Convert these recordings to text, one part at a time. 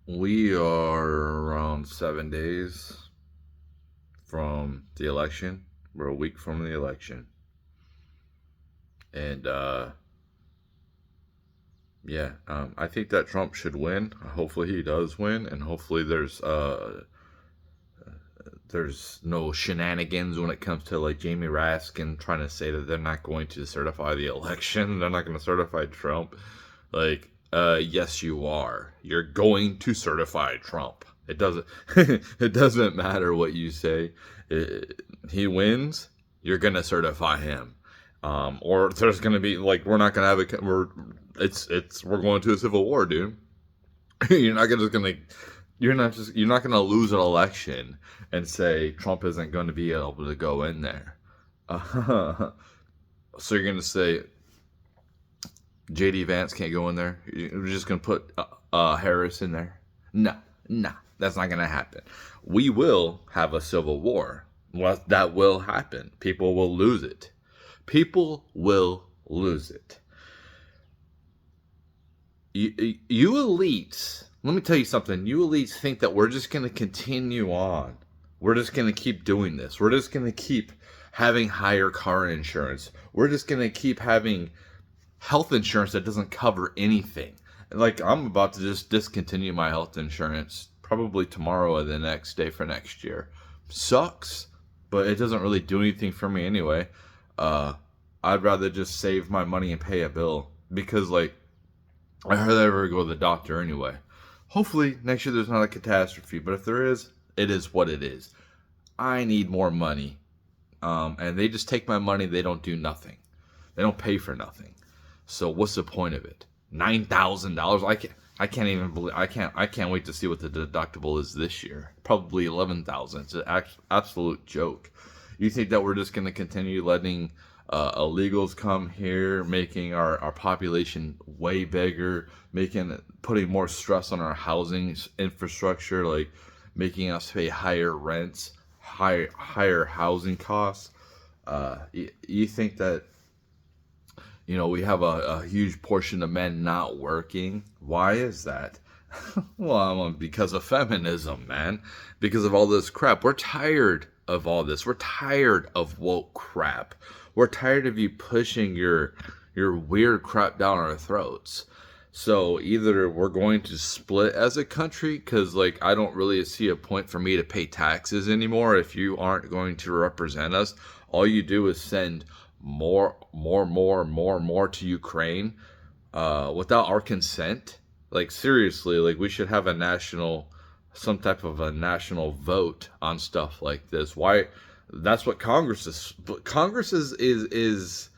We are around 7 days from the election. We're a week from the election. And yeah, I think that Trump should win. Hopefully he does win, and hopefully there's no shenanigans when it comes to like Jamie Raskin trying to say that they're not going to certify the election. They're not going to certify Trump. Like, yes, you are. You're going to certify Trump. It doesn't. It doesn't matter what you say. He wins. You're gonna certify him. Or there's gonna be like we're not gonna have a we're going to a civil war, dude. You're not just gonna you're not gonna lose an election and say Trump isn't going to be able to go in there. So you're gonna say JD Vance can't go in there. You're just gonna put Harris in there. No, no, that's not gonna happen. We will have a civil war. Well, that will happen. People will lose it. People will lose it. You elites, let me tell you something. You elites think that we're just going to continue on. We're just going to keep doing this. We're just going to keep having higher car insurance. We're just going to keep having health insurance that doesn't cover anything. Like, I'm about to just discontinue my health insurance probably tomorrow or the next day for next year. Sucks, but it doesn't really do anything for me anyway. I'd rather just save my money and pay a bill because, like, I hardly ever go to the doctor anyway. Hopefully next year there's not a catastrophe, but if there is, it is what it is. I need more money, and they just take my money. They don't do nothing. They don't pay for nothing. So what's the point of it? $9,000. I can't even believe. I can't wait to see what the deductible is this year. Probably 11,000. It's an absolute joke. You think that we're just going to continue letting illegals come here, making our population way bigger, putting more stress on our housing infrastructure, like making us pay higher rents, higher housing costs? You think that we have a huge portion of men not working? Why is that? Well, because of feminism, man. Because of all this crap. We're tired of all this. We're tired of woke crap. We're tired of you pushing your weird crap down our throats. So either we're going to split as a country, because like I don't really see a point for me to pay taxes anymore if you aren't going to represent us. All you do is send more to Ukraine without our consent. Like seriously, like we should have some type of a national vote on stuff like this. Why? That's what Congress is. Congress is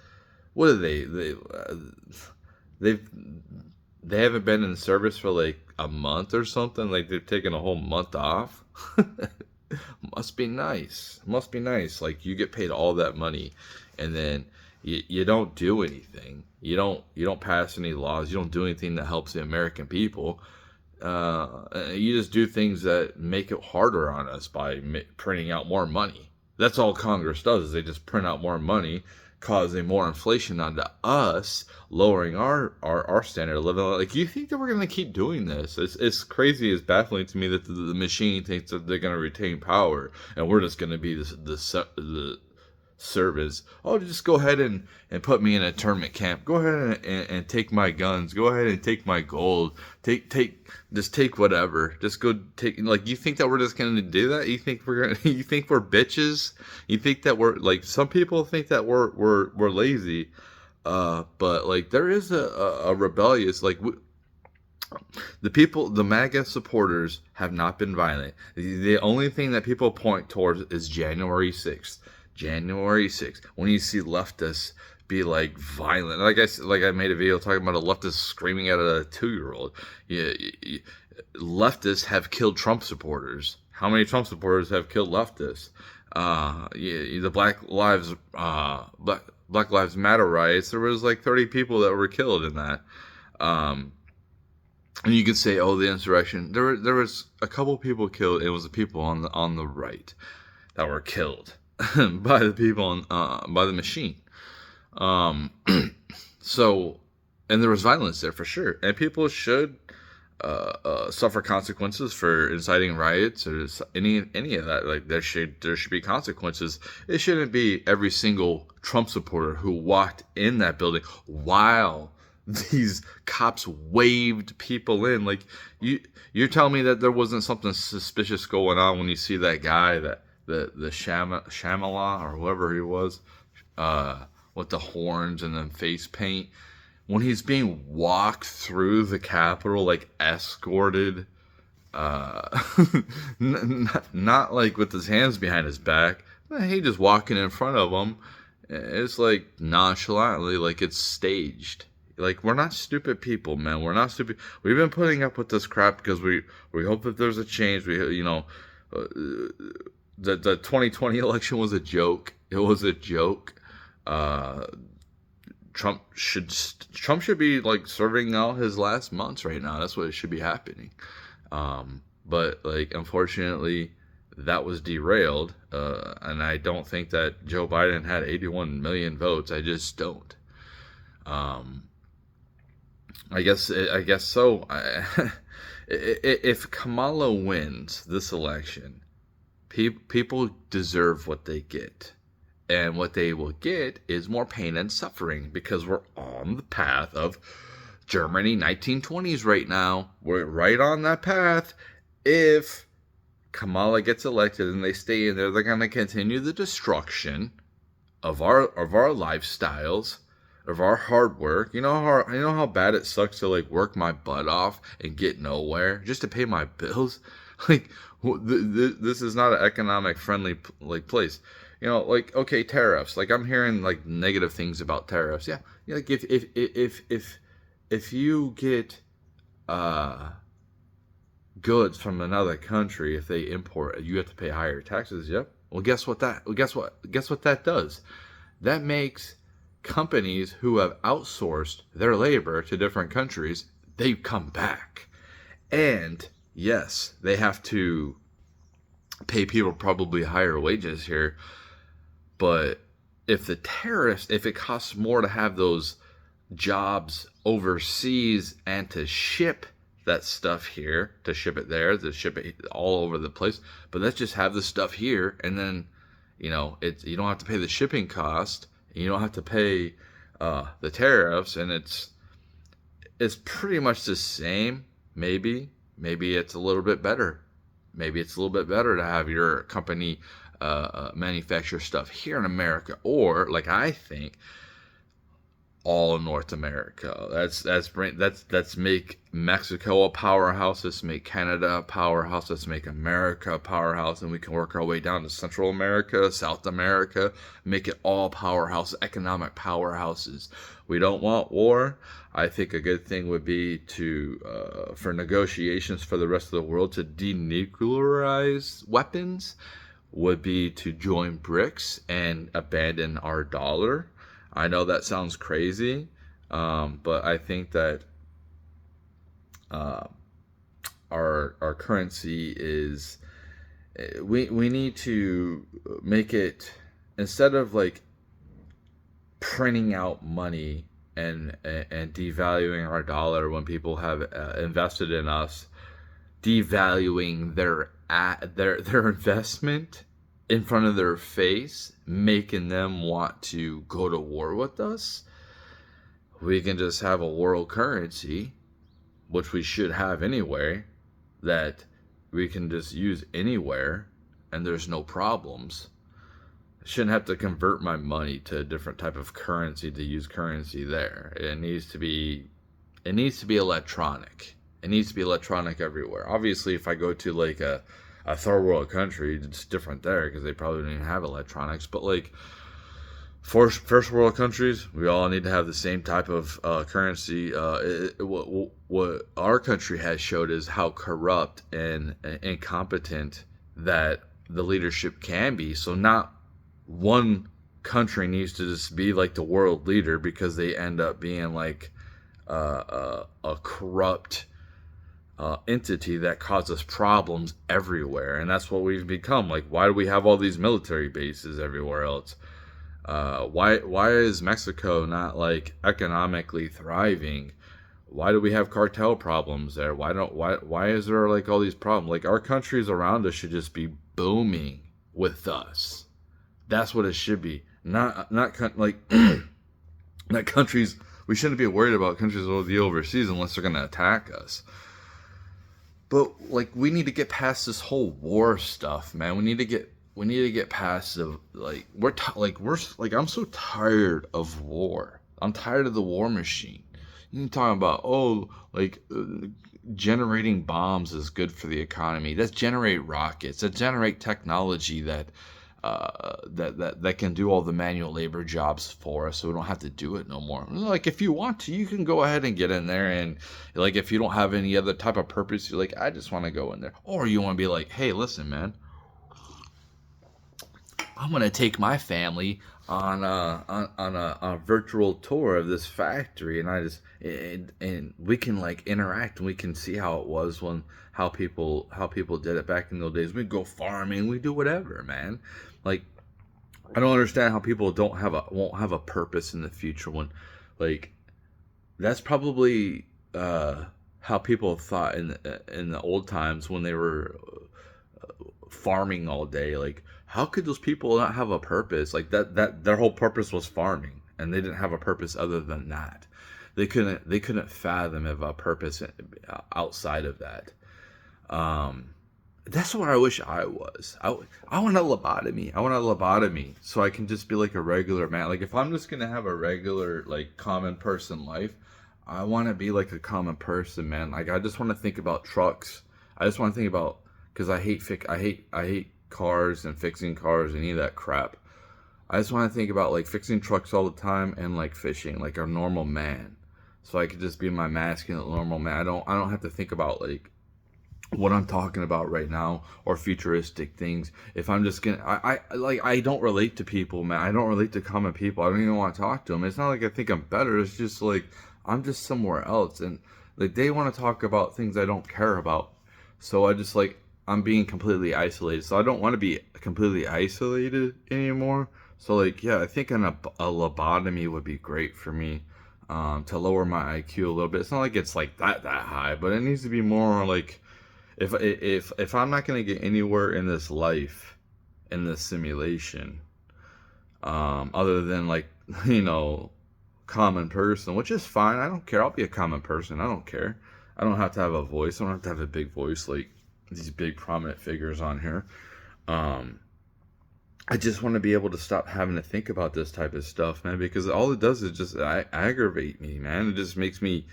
what are they? They've they haven't been in service for like a month or something. Like they've taken a whole month off. Must be nice. Must be nice. Like you get paid all that money, and then you don't do anything. You don't pass any laws. You don't do anything that helps the American people. You just do things that make it harder on us by printing out more money. That's all Congress does is they just print out more money, causing more inflation onto us, lowering our standard of living. Like, you think that we're going to keep doing this? It's crazy. It's baffling to me that the machine thinks that they're going to retain power, and we're just going to be the service. Oh, just go ahead and put me in a internment camp. Go ahead and take my guns. Go ahead and take my gold. Just take whatever. Just go take. Like, you think that we're just gonna do that? You think you think we're bitches? You think that we're like some people think that we're lazy? But like there is a rebellious like. The MAGA supporters have not been violent. The only thing that people point towards is January 6th. January 6th, when you see leftists be like violent, like I made a video talking about a leftist screaming at a 2-year-old. Leftists have killed Trump supporters. How many Trump supporters have killed leftists? The Black Lives Matter riots. There was like 30 people that were killed in that. And you could say, oh, the insurrection. There was a couple people killed. It was the people on the right that were killed by the people by the machine. So, and there was violence there for sure, and people should suffer consequences for inciting riots or any of that. Like there should be consequences. It shouldn't be every single Trump supporter who walked in that building while these cops waved people in. Like you're telling me that there wasn't something suspicious going on when you see that guy, that the Shamala or whoever he was, with the horns and then face paint, when he's being walked through the Capitol, like escorted, uh, not like with his hands behind his back. He just walking in front of him. It's like nonchalantly, like it's staged. Like, we're not stupid people, man. We're not stupid. We've been putting up with this crap because we hope that there's a change. The 2020 election was a joke. It was a joke. Trump should be like serving out his last months right now. That's what should be happening. But like, unfortunately, that was derailed. And I don't think that Joe Biden had 81 million votes. I just don't. I guess so. If Kamala wins this election, people deserve what they get. And what they will get is more pain and suffering, because we're on the path of Germany 1920s right now. We're right on that path. If Kamala gets elected and they stay in there, they're going to continue the destruction of our lifestyles, of our hard work. You know how bad it sucks to like work my butt off and get nowhere just to pay my bills. Like, this is not an economic friendly like place. Like, okay, tariffs. Like, I'm hearing like negative things about tariffs. Yeah, like if you get goods from another country, if they import, you have to pay higher taxes. Yep. Well, guess what that does? That makes companies who have outsourced their labor to different countries, they come back, and yes, they have to pay people probably higher wages here. But if it costs more to have those jobs overseas and to ship that stuff here, to ship it there, to ship it all over the place, but let's just have the stuff here, and then, you don't have to pay the shipping cost, and you don't have to pay the tariffs, and it's pretty much the same. Maybe it's a little bit better. Maybe it's a little bit better to have your company manufacture stuff here in America, or like I think, all North America. That's make Mexico a powerhouse. Let's make Canada a powerhouse. Let's make America a powerhouse, and we can work our way down to Central America, South America, make it all powerhouse, economic powerhouses. We don't want war. I think a good thing would be to for negotiations for the rest of the world to denuclearize weapons, would be to join BRICS and abandon our dollar. I know that sounds crazy, but I think that our currency is, we need to make it, instead of like printing out money and devaluing our dollar when people have invested in us, devaluing their investment in front of their face, making them want to go to war with us. We can just have a world currency, which we should have anyway, that we can just use anywhere, and there's no problems. I shouldn't have to convert my money to a different type of currency to use currency there. It needs to be electronic. It needs to be electronic everywhere. Obviously, if I go to like a third world country, it's different there because they probably don't even have electronics. But like first world countries, we all need to have the same type of currency. What our country has showed is how corrupt and incompetent that the leadership can be. So not one country needs to just be like the world leader, because they end up being like a corrupt entity that causes problems everywhere. And that's what we've become. Like, why do we have all these military bases everywhere else? Why is Mexico not like economically thriving? Why do we have cartel problems there? Why is there like all these problems? Like our countries around us should just be booming with us. That's what it should be. Like not countries. We shouldn't be worried about countries overseas unless they're gonna attack us. But like we need to get past this whole war stuff, man. We need to get past the like I'm so tired of war. I'm tired of the war machine. You talking about generating bombs is good for the economy. Let's generate rockets. Let's generate technology that can do all the manual labor jobs for us, so we don't have to do it no more. Like if you want to, you can go ahead and get in there, and like if you don't have any other type of purpose, you're like, I just want to go in there, or you want to be like, hey, listen, man, I'm gonna take my family on a virtual tour of this factory, and and we can like interact, and we can see how it was when how people did it back in those days. We go farming, we do whatever, man. Like I don't understand how people won't have a purpose in the future when like that's probably how people thought in the old times when they were farming all day. Like how could those people not have a purpose? Like that their whole purpose was farming, and they didn't have a purpose other than that. They couldn't fathom of a purpose outside of that. um that's where I wish I was. I want a lobotomy. I want a lobotomy so I can just be like a regular man. Like if I'm just gonna have a regular like common person life, I want to be like a common person, man. Like I just want to think about trucks. I just want to think about, because I hate cars and fixing cars and any of that crap. I just want to think about like fixing trucks all the time and like fishing like a normal man, so I could just be my masculine normal man. I don't have to think about like what I'm talking about right now or futuristic things. If I'm just gonna, I don't relate to people, man. I don't relate to common people. I don't even want to talk to them. It's not like I think I'm better. It's just like I'm just somewhere else, and like they want to talk about things I don't care about. So I just like I'm being completely isolated. So I don't want to be completely isolated anymore. So like yeah, I think a lobotomy would be great for me. To lower my IQ a little bit. It's not like it's like that high, but it needs to be more like if I'm not gonna get anywhere in this life, in this simulation, other than like common person, which is fine. I don't care. I'll be a common person. I don't care. I don't have to have a voice. I don't have to have a big voice like these big prominent figures on here. Um, I just want to be able to stop having to think about this type of stuff, man, because all it does is just aggravate me, man. It just makes me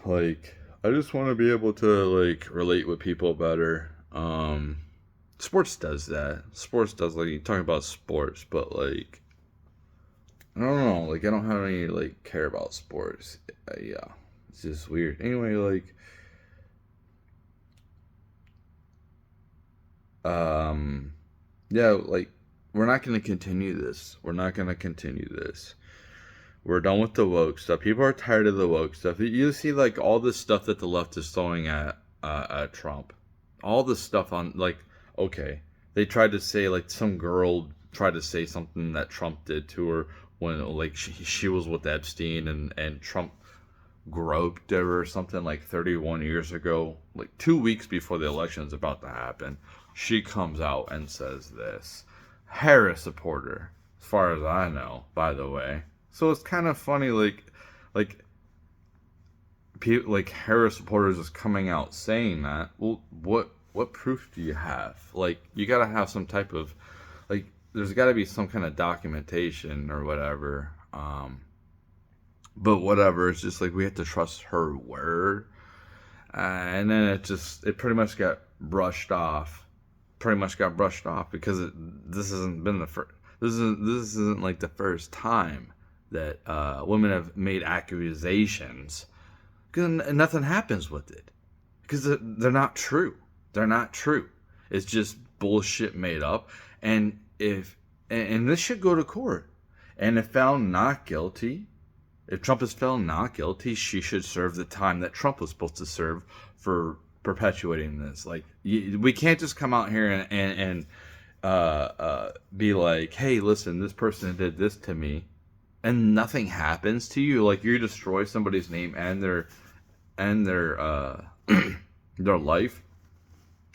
like I just want to be able to like relate with people better. Sports does that. Sports does, like, you're talking about sports, but like I don't know, like I don't have any like care about sports. Yeah, it's just weird. Anyway, like um yeah, like we're not going to continue this. We're not going to continue this. We're done with the woke stuff. People are tired of the woke stuff. You see, like all this stuff that the left is throwing at Trump. All this stuff on like, okay, they tried to say like some girl tried to say something that Trump did to her when like she was with Epstein, and Trump groped her or something like 31 years ago, like 2 weeks before the election is about to happen. She comes out and says this. Harris supporter, as far as I know, by the way. So it's kind of funny, like people like Harris supporters is coming out saying that. Well, what proof do you have? Like, you gotta have some type of like. There's got to be some kind of documentation or whatever. But whatever. It's just like we have to trust her word, and then it pretty much got brushed off. Pretty much got brushed off because this hasn't been the first. This isn't like the first time that women have made accusations, because nothing happens with it, because they're not true. They're not true. It's just bullshit made up. And and this should go to court. And if found not guilty, if Trump is found not guilty, she should serve the time that Trump was supposed to serve for perpetuating this. Like, we can't just come out here and be like, hey, listen, this person did this to me, and nothing happens to you, like you destroy somebody's name and their their life,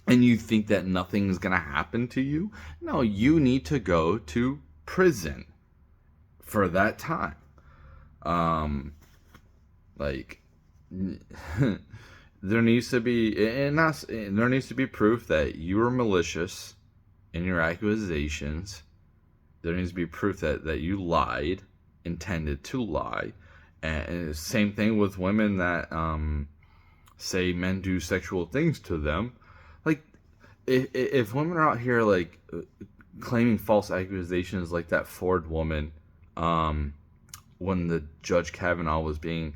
and you think that nothing's gonna happen to you. No, you need to go to prison for that time. Like there needs to be, there needs to be proof that you were malicious in your accusations. There needs to be proof that you lied, intended to lie. And same thing with women that say men do sexual things to them. Like, if women are out here like claiming false accusations, like that Ford woman, when the Judge Kavanaugh was being,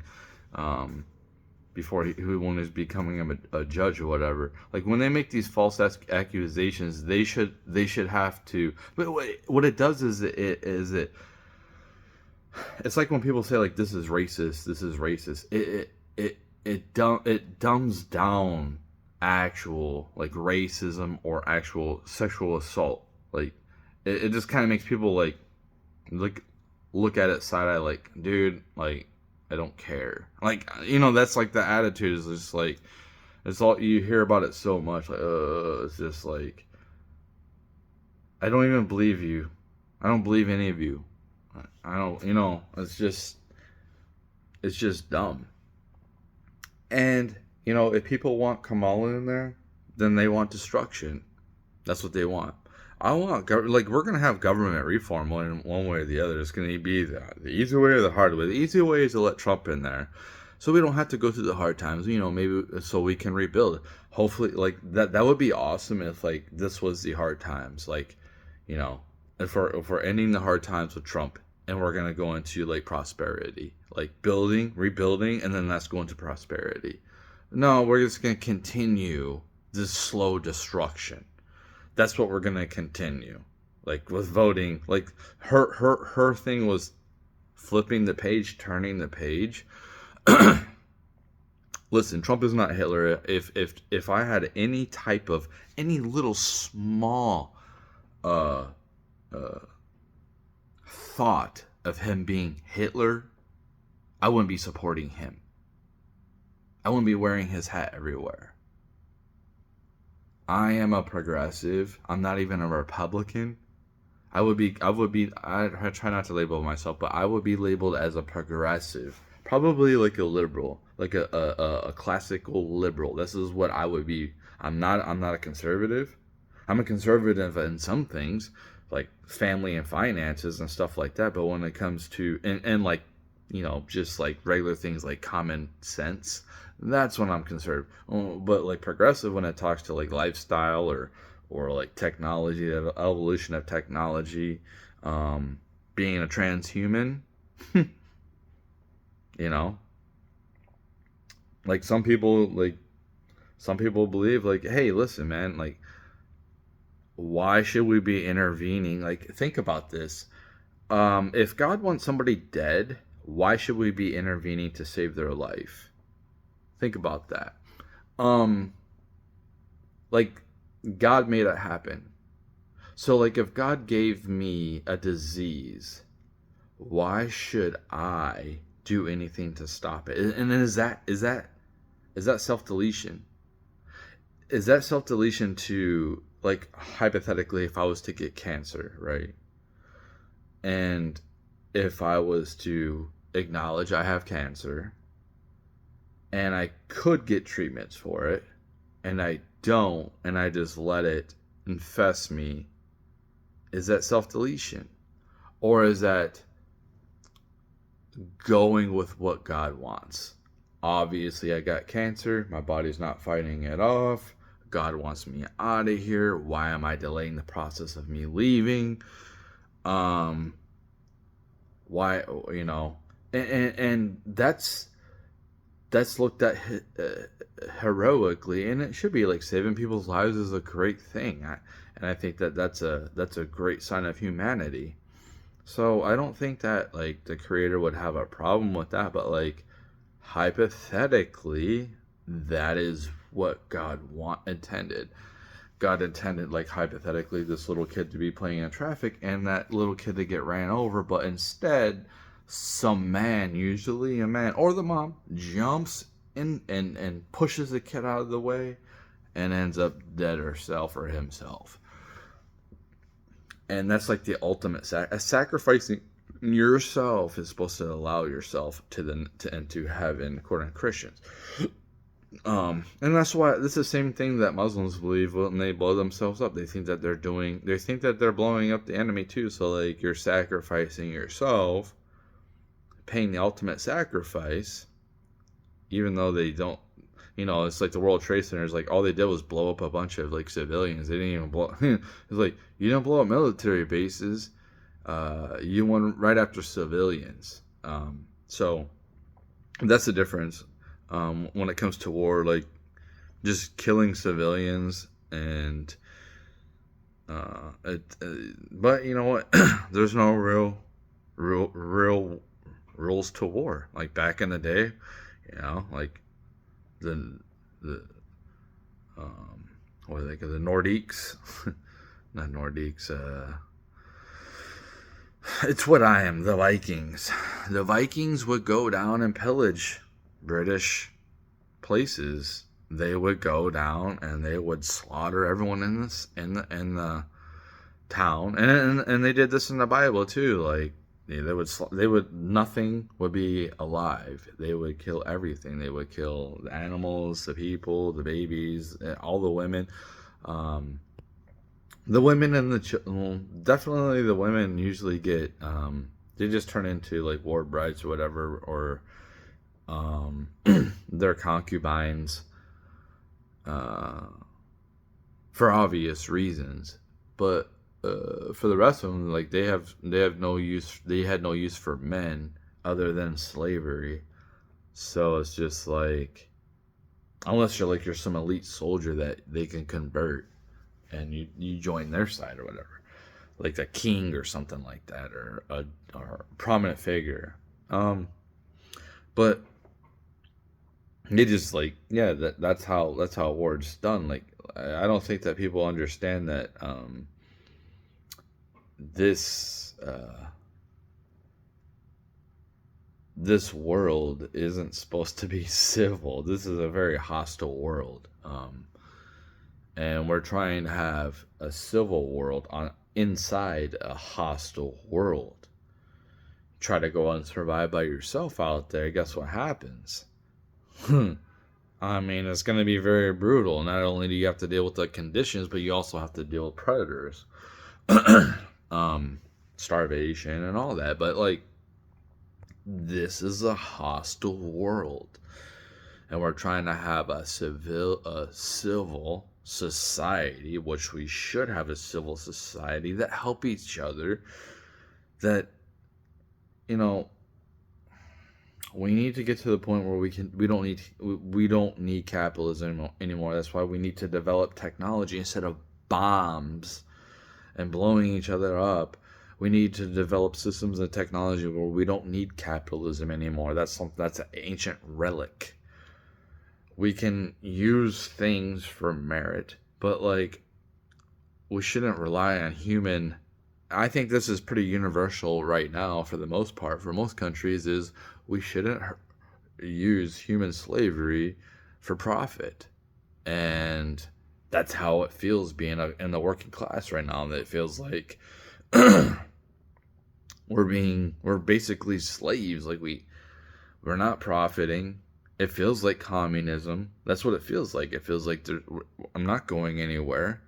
before when he was becoming a judge or whatever, like when they make these false accusations, they should have to. But what it does is it's like when people say like this is racist. It dumbs down actual like racism or actual sexual assault. Like it just kind of makes people like look at it side eye, like, dude, like, I don't care. Like, that's like the attitude is just like, it's all, you hear about it so much, like, it's just like, I don't even believe you. I don't believe any of you. I don't, it's just dumb. And, if people want Kamala in there, then they want destruction. That's what they want. I want, we're going to have government reform one way or the other. It's going to be the easy way or the hard way. The easy way is to let Trump in there, so we don't have to go through the hard times, maybe so we can rebuild. Hopefully, like, that would be awesome if, like, this was the hard times. Like, if we're ending the hard times with Trump and we're going to go into, like, prosperity. Like, rebuilding, and then that's going to prosperity. No, we're just going to continue this slow destruction. That's what we're gonna continue, like with voting. Like her thing was flipping the page, turning the page. Listen, Trump is not Hitler. If I had any little small thought of him being Hitler, I wouldn't be supporting him. I wouldn't be wearing his hat everywhere. I am a progressive. I'm not even a Republican. I try not to label myself, but I would be labeled as a progressive. Probably like a liberal, like a classical liberal. This is what I would be. I'm not a conservative. I'm a conservative in some things, like family and finances and stuff like that. But when it comes to, and like, just like regular things like common sense, that's when I'm conservative. But like progressive, when it talks to like lifestyle or like technology, the evolution of technology, being a transhuman, like some people believe like, hey, listen, man, like, why should we be intervening? Like, think about this. If God wants somebody dead, why should we be intervening to save their life? Think about that. Like, God made it happen. So, like, if God gave me a disease, why should I do anything to stop it? And is that self-deletion? Is that self-deletion to, like, hypothetically, if I was to get cancer, right? And if I was to acknowledge I have cancer, and I could get treatments for it, and I don't, and I just let it infest me, is that self-deletion? Or is that going with what God wants? Obviously, I got cancer. My body's not fighting it off. God wants me out of here. Why am I delaying the process of me leaving? Why, and that's looked at heroically, and it should be. Like, saving people's lives is a great thing, and I think that's a great sign of humanity. So I don't think that, like, the Creator would have a problem with that, but, like, hypothetically, that is what God intended. God intended, like, hypothetically, this little kid to be playing in traffic and that little kid to get ran over, but instead some man, usually a man or the mom, jumps in and pushes the kid out of the way and ends up dead herself or himself. And that's like the ultimate sacrificing yourself is supposed to allow yourself to into heaven according to Christians. And that's why this is the same thing that Muslims believe when they blow themselves up. They think that they're blowing up the enemy too. So like you're sacrificing yourself, paying the ultimate sacrifice, even though they don't. It's like the World Trade Center is like all they did was blow up a bunch of like civilians. They didn't even blow. It's like you don't blow up military bases. You went right after civilians. So that's the difference when it comes to war. Like just killing civilians and but you know what? There's no real rules to war. Like back in the day, like the what are they called? The Nordiques, not Nordiques. It's what I am. The Vikings. The Vikings would go down and pillage British places. They would go down and they would slaughter everyone in the town, and they did this in the Bible too. Like nothing would be alive. They would kill everything. They would kill the animals, the people, the babies, all the women. The women and definitely the women usually get they just turn into like war brides or whatever, or their concubines for obvious reasons. But for the rest of them, like they have no use. They had no use for men other than slavery. So it's just like, unless you're some elite soldier that they can convert, and you join their side or whatever, like a king or something like that, or a prominent figure. But they just like, yeah, that's how war's done. Like I don't think that people understand that this world isn't supposed to be civil. This is a very hostile world. And we're trying to have a civil world inside a hostile world. Try to go and survive by yourself out there. Guess what happens? I mean, it's going to be very brutal. Not only do you have to deal with the conditions, but you also have to deal with predators, starvation, and all that. But like, this is a hostile world, and we're trying to have a civil society, which we should have a civil society that help each other. That, we need to get to the point where we don't need capitalism anymore. That's why we need to develop technology instead of bombs and blowing each other up. We need to develop systems and technology where we don't need capitalism anymore. That's an ancient relic. We can use things for merit, but like, we shouldn't rely on human. I think this is pretty universal right now for the most part. For most countries, is we shouldn't use human slavery for profit. And that's how it feels being in the working class right now. That it feels like we're basically slaves. Like we're not profiting. It feels like communism. That's what it feels like. It feels like I'm not going anywhere.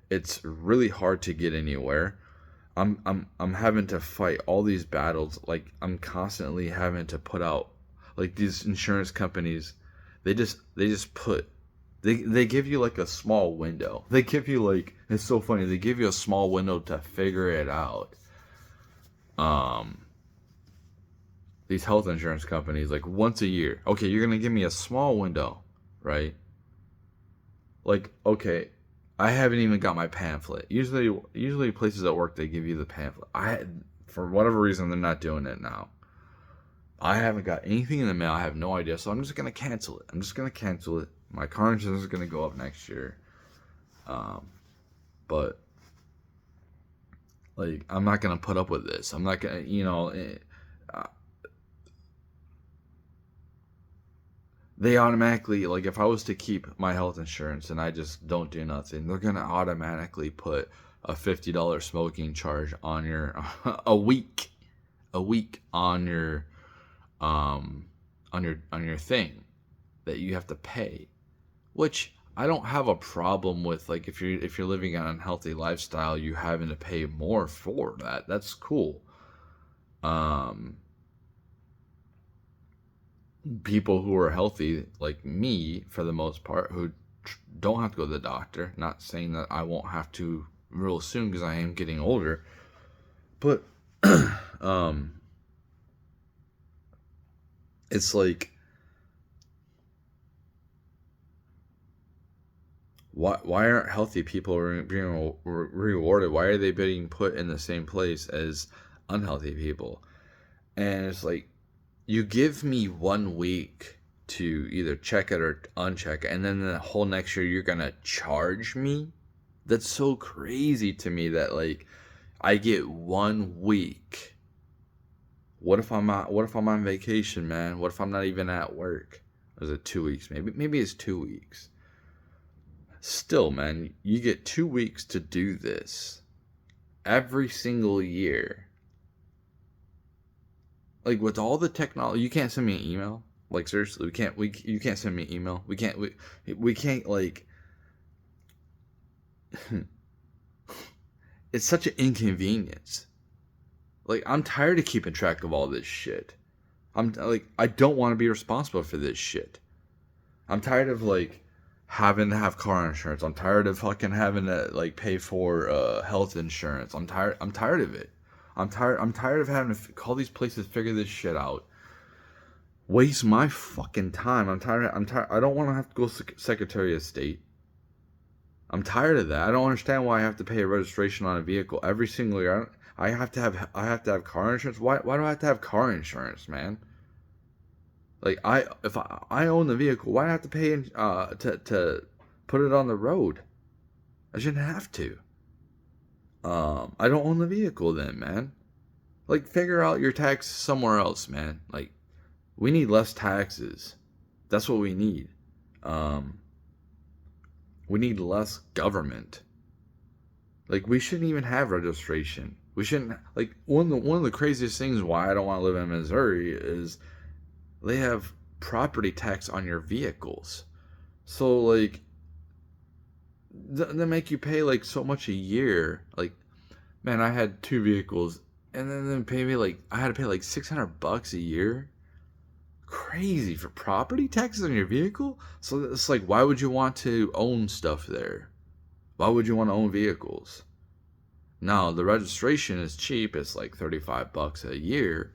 It's really hard to get anywhere. I'm having to fight all these battles. Like I'm constantly having to put out, like, these insurance companies. They give you like a small window. They give you like, it's so funny. They give you a small window to figure it out. These health insurance companies, like, once a year. Okay, you're going to give me a small window, right? Like, okay, I haven't even got my pamphlet. Usually places at work, they give you the pamphlet. For whatever reason, they're not doing it now. I haven't got anything in the mail. I have no idea, so I'm just going to cancel it. My car insurance is going to go up next year. But, like, I'm not going to put up with this. I'm not going to, they automatically, like, if I was to keep my health insurance and I just don't do nothing, they're gonna automatically put a $50 smoking charge on your a week on your on your thing that you have to pay, which I don't have a problem with. Like, if you're living an unhealthy lifestyle, you having to pay more for that. That's cool. Um, People who are healthy, like me, for the most part, who don't have to go to the doctor. Not saying that I won't have to real soon because I am getting older, but um, it's like, why aren't healthy people being rewarded? Why are they being put in the same place as unhealthy people? And it's like, you give me 1 week to either check it or uncheck it, and then the whole next year you're gonna charge me? That's so crazy to me that, like, I get 1 week. What if I'm on vacation, man? What if I'm not even at work? Is it 2 weeks? Maybe it's 2 weeks. Still, man, you get 2 weeks to do this every single year. Like, with all the technology, you can't send me an email. Like, seriously, you can't send me an email. We can't, like, it's such an inconvenience. Like, I'm tired of keeping track of all this shit. I don't want to be responsible for this shit. I'm tired of, like, having to have car insurance. I'm tired of fucking having to, like, pay for health insurance. I'm tired of it. I'm tired of having to call these places, figure this shit out. Waste my fucking time. I'm tired. I don't want to have to go Secretary of State. I'm tired of that. I don't understand why I have to pay a registration on a vehicle every single year. I have to have car insurance. Why do I have to have car insurance, man? Like, if I own the vehicle, why do I have to pay to put it on the road? I shouldn't have to. I don't own the vehicle then, man. Like, figure out your taxes somewhere else, man. Like, we need less taxes. That's what we need. We need less government. Like, we shouldn't even have registration. We shouldn't, like, one of the craziest things why I don't want to live in Missouri is they have property tax on your vehicles. So, like, they make you pay, like, so much a year. Like, man, I had 2 vehicles, and then they pay me, like, I had to pay like $600 a year. Crazy for property taxes on your vehicle. So it's like, why would you want to own stuff there? Why would you want to own vehicles? Now, the registration is cheap. It's like $35 a year.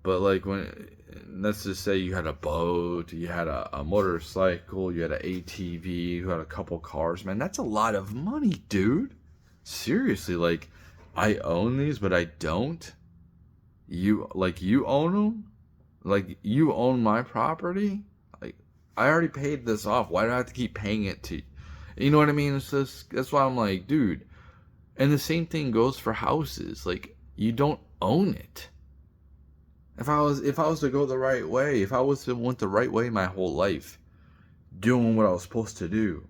But, like, when, let's just say you had a boat, you had a motorcycle, you had an ATV, you had a couple cars, man, that's a lot of money, dude. Seriously, like, I own these, but I don't. You own them? Like, you own my property? Like, I already paid this off. Why do I have to keep paying it to you? You know what I mean? It's just, that's why I'm like, dude. And the same thing goes for houses. Like, you don't own it. If I was to go the right way, if I was to went the right way my whole life, doing what I was supposed to do,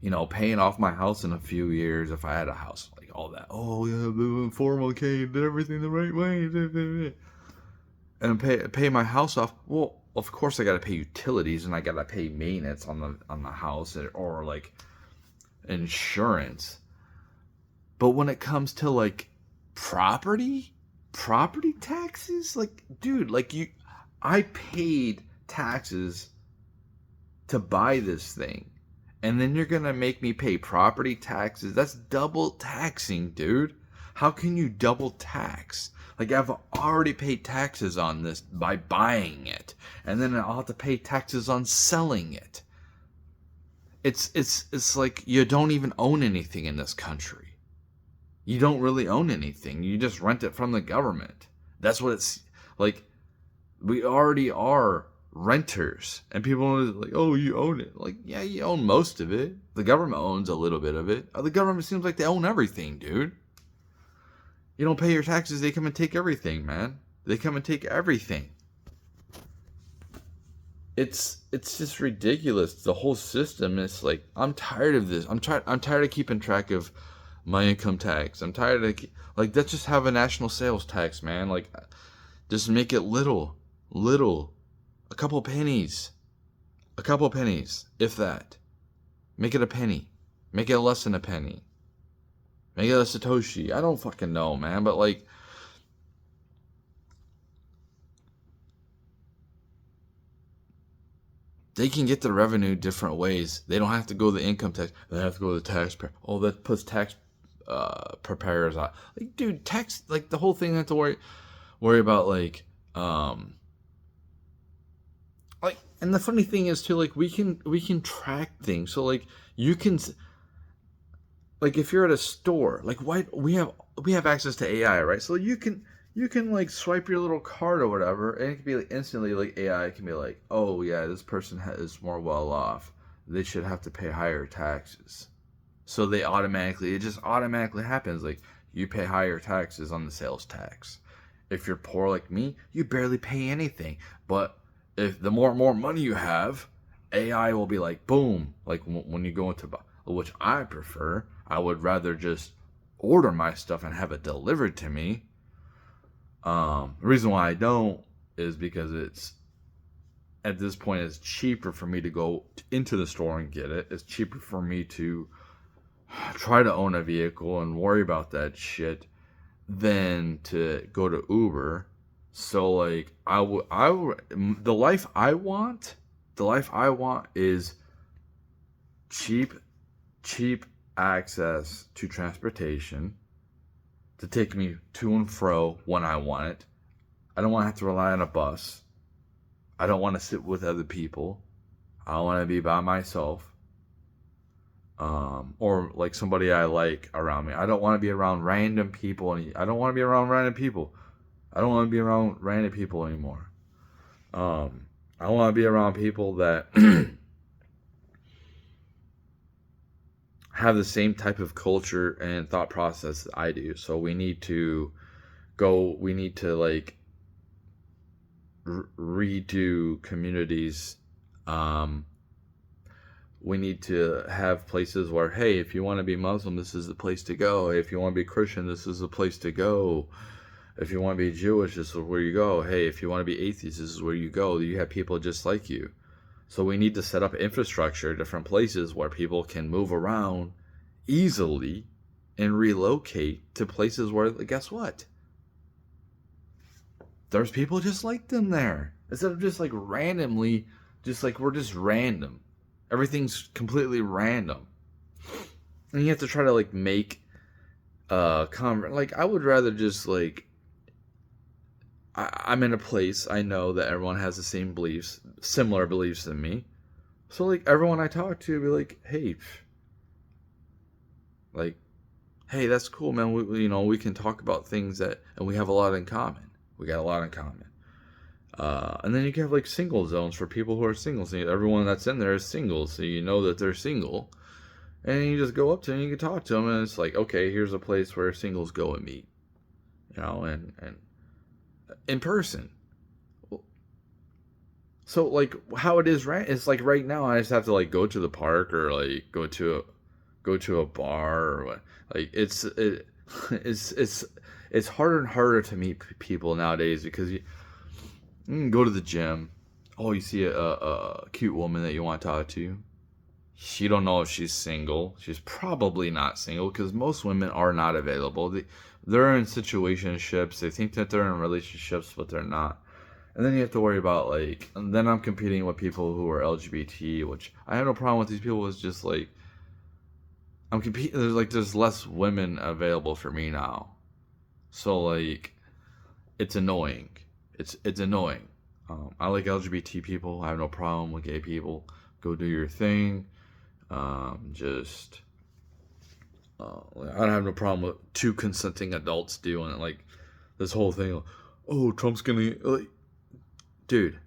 you know, paying off my house in a few years if I had a house, like all that. Oh yeah, 401k, did everything the right way, and pay my house off. Well, of course I got to pay utilities and I got to pay maintenance on the house or like insurance. But when it comes to, like, property taxes, like, dude, like, I paid taxes to buy this thing, and then you're gonna make me pay property taxes? That's double taxing, dude. How can you double tax? Like, I've already paid taxes on this by buying it, and then I'll have to pay taxes on selling it. It's like you don't even own anything in this country. You don't really own anything. You just rent it from the government. That's what it's like. We already are renters. And people are like, oh, you own it. Like, yeah, you own most of it. The government owns a little bit of it. The government seems like they own everything, dude. You don't pay your taxes, they come and take everything, man. They come and take everything. it's just ridiculous. The whole system is like, I'm tired of this. I'm tired of keeping track of my income tax. I'm tired of like, let's just have a national sales tax, man. Like, just make it little, a couple pennies, if that. Make it a penny. Make it less than a penny. Make it a Satoshi. I don't fucking know, man. But like, they can get the revenue different ways. They don't have to go to the income tax. They have to go to the taxpayer. Oh, that puts tax preparers on. Like, dude, tax, like, the whole thing they have to worry about, like, and the funny thing is too, like, we can track things. So like, you can, like, if you're at a store, like, why we have access to AI, right? So you can like swipe your little card or whatever, and it can be like instantly, like, AI can be like, oh yeah, this person is more well off. They should have to pay higher taxes. So it just automatically happens. Like, you pay higher taxes on the sales tax. If you're poor like me, you barely pay anything. But if the more money you have, AI will be like, boom. Like, when you go into, which I prefer, I would rather just order my stuff and have it delivered to me. The reason why I don't is because at this point, it's cheaper for me to go into the store and get it. It's cheaper for me to try to own a vehicle and worry about that shit than to go to Uber. So like, the life I want is cheap access to transportation to take me to and fro when I want it. I don't want to have to rely on a bus. I don't want to sit with other people. I don't want to be by myself. Or like somebody I like around me. I don't want to be around random people. I don't want to be around random people. I don't want to be around random people anymore. I want to be around people that have the same type of culture and thought process that I do. So we need to like redo communities. We need to have places where, hey, if you want to be Muslim, this is the place to go. If you want to be Christian, this is the place to go. If you want to be Jewish, this is where you go. Hey, if you want to be atheist, this is where you go. You have people just like you. So we need to set up infrastructure, different places where people can move around easily and relocate to places where, guess what? There's people just like them there. Instead of just like randomly, just like we're just random. Everything's completely random. And you have to try to like make like, I would rather just like, I'm in a place I know that everyone has the same beliefs, similar beliefs than me. So like, everyone I talk to be like, hey, that's cool, man. We can talk about things and we have a lot in common. We got a lot in common. And then you can have like single zones for people who are single. So everyone that's in there is single, so you know that they're single. And you just go up to them and you can talk to them, and it's like, okay, here's a place where singles go and meet. And in person. So like, how it is, right? It's like right now I just have to like go to the park or like go to a bar or what. Like, it's harder and harder to meet people nowadays because you can go to the gym. Oh, you see a cute woman that you want to talk to. You don't know if she's single. She's probably not single because most women are not available. They're in situationships. They think that they're in relationships, but they're not. And then you have to worry about like, and then I'm competing with people who are LGBT, which I have no problem with these people. It's just like, I'm competing. There's less women available for me now. So like, it's annoying. It's annoying. I like LGBT people. I have no problem with gay people. Go do your thing. I don't have no problem with two consenting adults doing it. Like, this whole thing. Oh, Trump's gonna, like, dude.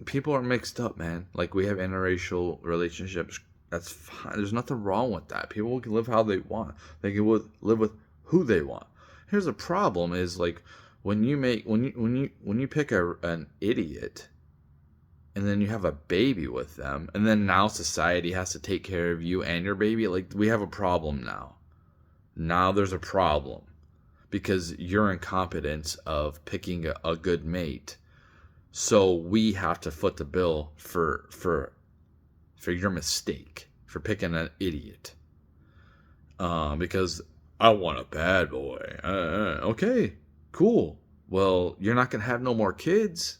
People are mixed up, man. Like, we have interracial relationships. That's fine. There's nothing wrong with that. People can live how they want. They can live with who they want. Here's the problem: is like when you pick an idiot and then you have a baby with them, and then now society has to take care of you and your baby. Like, we have a problem now. Now there's a problem because you're incompetent of picking a good mate. So we have to foot the bill for your mistake, for picking an idiot. Because I want a bad boy. Okay, cool. Well, you're not going to have no more kids.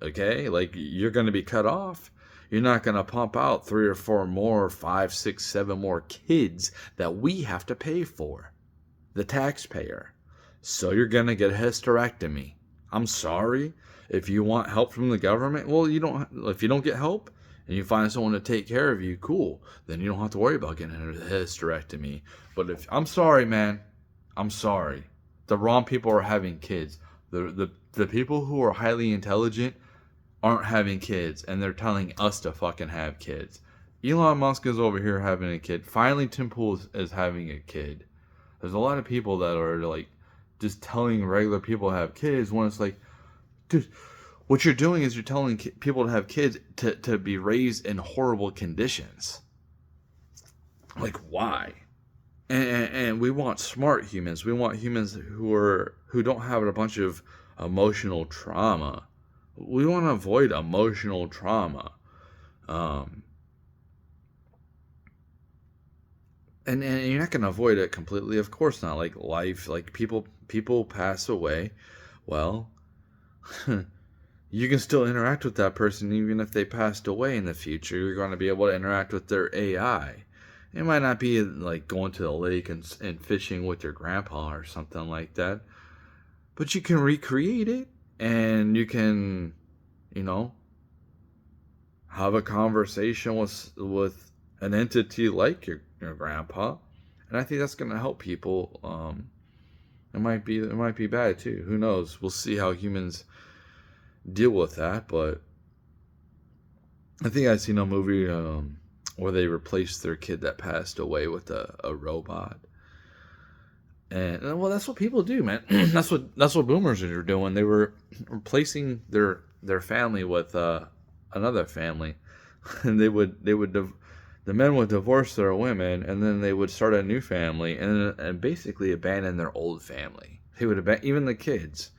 Okay? Like, you're going to be cut off. You're not going to pump out 3 or 4 more, 5, 6, 7 more kids that we have to pay for. The taxpayer. So you're going to get a hysterectomy. I'm sorry. If you want help from the government, well, if you don't get help and you find someone to take care of you, cool. Then you don't have to worry about getting a hysterectomy. But I'm sorry, man. I'm sorry. The wrong people are having kids. The people who are highly intelligent aren't having kids, and they're telling us to fucking have kids. Elon Musk is over here having a kid. Finally, Tim Pool is having a kid. There's a lot of people that are like just telling regular people to have kids when it's like, dude, what you're doing is you're telling people to have kids to be raised in horrible conditions. Like, why? And we want smart humans. We want humans who don't have a bunch of emotional trauma. We want to avoid emotional trauma. And you're not going to avoid it completely. Of course not. Like, life, like people pass away. Well, you can still interact with that person even if they passed away in the future. You're going to be able to interact with their AI. It might not be like going to the lake and fishing with your grandpa or something like that. But you can recreate it, and you can, have a conversation with an entity like your grandpa. And I think that's going to help people. It might be bad too. Who knows? We'll see how humans deal with that. But I think I've seen a movie where they replaced their kid that passed away with a robot. And well, that's what people do, man. that's what boomers are doing. They were replacing their family with another family, and the men would divorce their women, and then they would start a new family, and basically abandon their old family. They would abandon even the kids,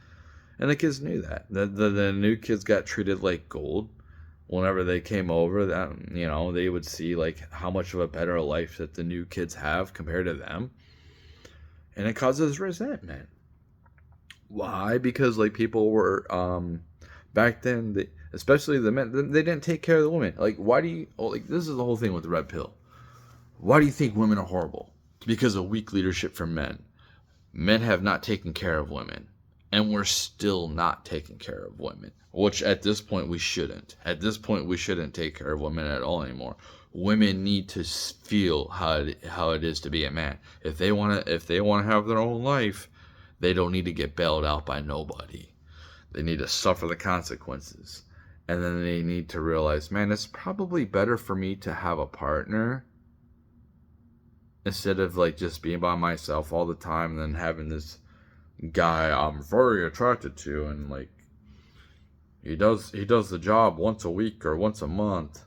and the kids knew that. The new kids got treated like gold. Whenever they came over, that they would see like how much of a better life that the new kids have compared to them, and it causes resentment. Why? Because like people were back then, especially the men, they didn't take care of the women. Like, why do you? This is the whole thing with the red pill. Why do you think women are horrible? It's because of weak leadership from men. Men have not taken care of women. And we're still not taking care of women, which at this point we shouldn't. At this point, we shouldn't take care of women at all anymore. Women need to feel how it is to be a man. If they want to have their own life, they don't need to get bailed out by nobody. They need to suffer the consequences, and then they need to realize, man, it's probably better for me to have a partner instead of like just being by myself all the time, than having this guy I'm very attracted to, and like he does the job once a week or once a month,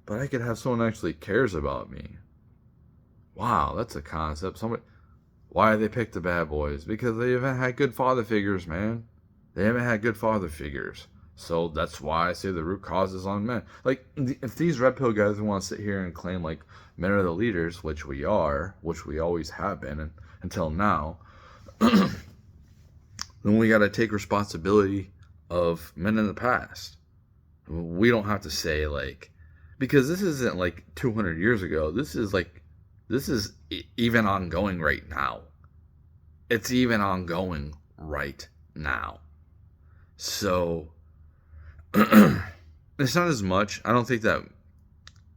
but I could have someone who actually cares about me. Wow, that's a concept. Why they pick the bad boys? Because they haven't had good father figures, man. They haven't had good father figures. So that's why I say the root cause is on men. Like, if these red pill guys want to sit here and claim like men are the leaders, which we are, which we always have been until now, then we got to take responsibility of men in the past. We don't have to say like, because this isn't like 200 years ago. This is even ongoing right now. It's even ongoing right now. So it's not as much. I don't think that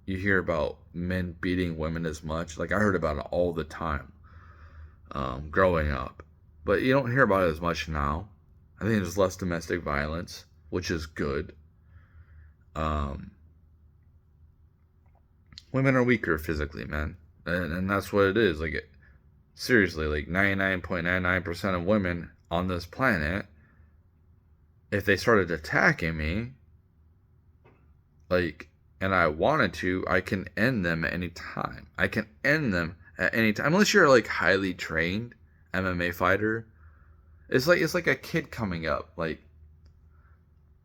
you hear about men beating women as much. Like, I heard about it all the time growing up. But you don't hear about it as much now. I think there's less domestic violence, which is good. Women are weaker physically, man. And that's what it is. Like, seriously, like 99.99% of women on this planet, if they started attacking me, like, and I wanted to, I can end them at any time. I can end them at any time, unless you're like highly trained MMA fighter. It's like a kid coming up, like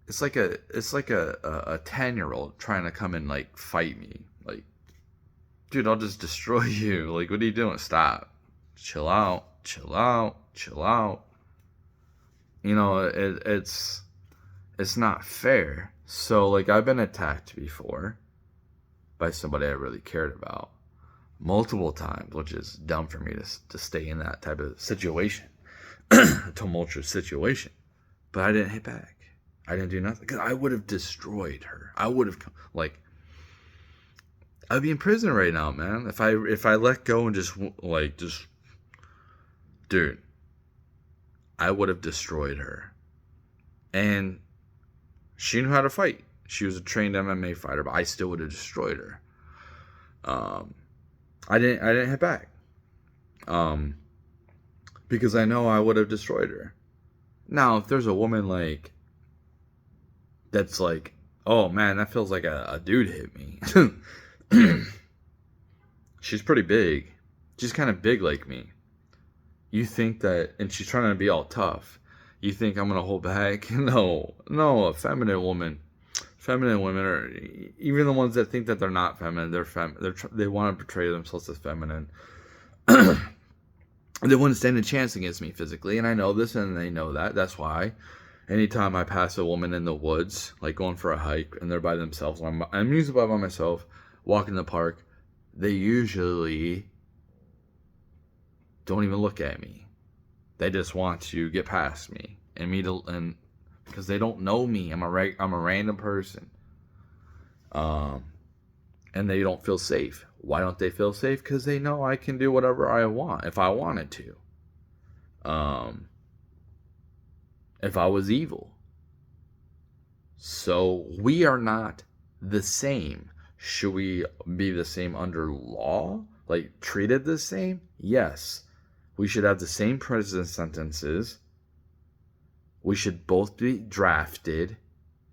it's like a 10-year-old trying to come and like fight me. Like, dude, I'll just destroy you. Like, what are you doing? Stop. Chill out. Chill out. Chill out. You know, it's not fair. So, like, I've been attacked before by somebody I really cared about multiple times, which is dumb for me to stay in that type of situation, a tumultuous situation. But I didn't hit back. I didn't do nothing because I would have destroyed her. I would have, like, I'd be in prison right now, man. If I let go and just dude, I would have destroyed her. And she knew how to fight. She was a trained MMA fighter, but I still would have destroyed her. I didn't hit back. Because I know I would have destroyed her. Now, if there's a woman like that's like, oh man, that feels like a dude hit me. She's pretty big. She's kind of big like me. You think that, and she's trying to be all tough. You think I'm gonna hold back? No. A feminine women are, even the ones that think that they're not feminine. They want to portray themselves as feminine. They wouldn't stand a chance against me physically, and I know this, and they know that. That's why, anytime I pass a woman in the woods, like going for a hike, and they're by themselves, I'm usually by myself, walking in the park, they usually don't even look at me. They just want to get past me and because they don't know me. I'm a random person. And they don't feel safe. Why don't they feel safe? Because they know I can do whatever I want if I wanted to. If I was evil. So we are not the same. Should we be the same under law? Like, treated the same? Yes. We should have the same prison sentences. We should both be drafted.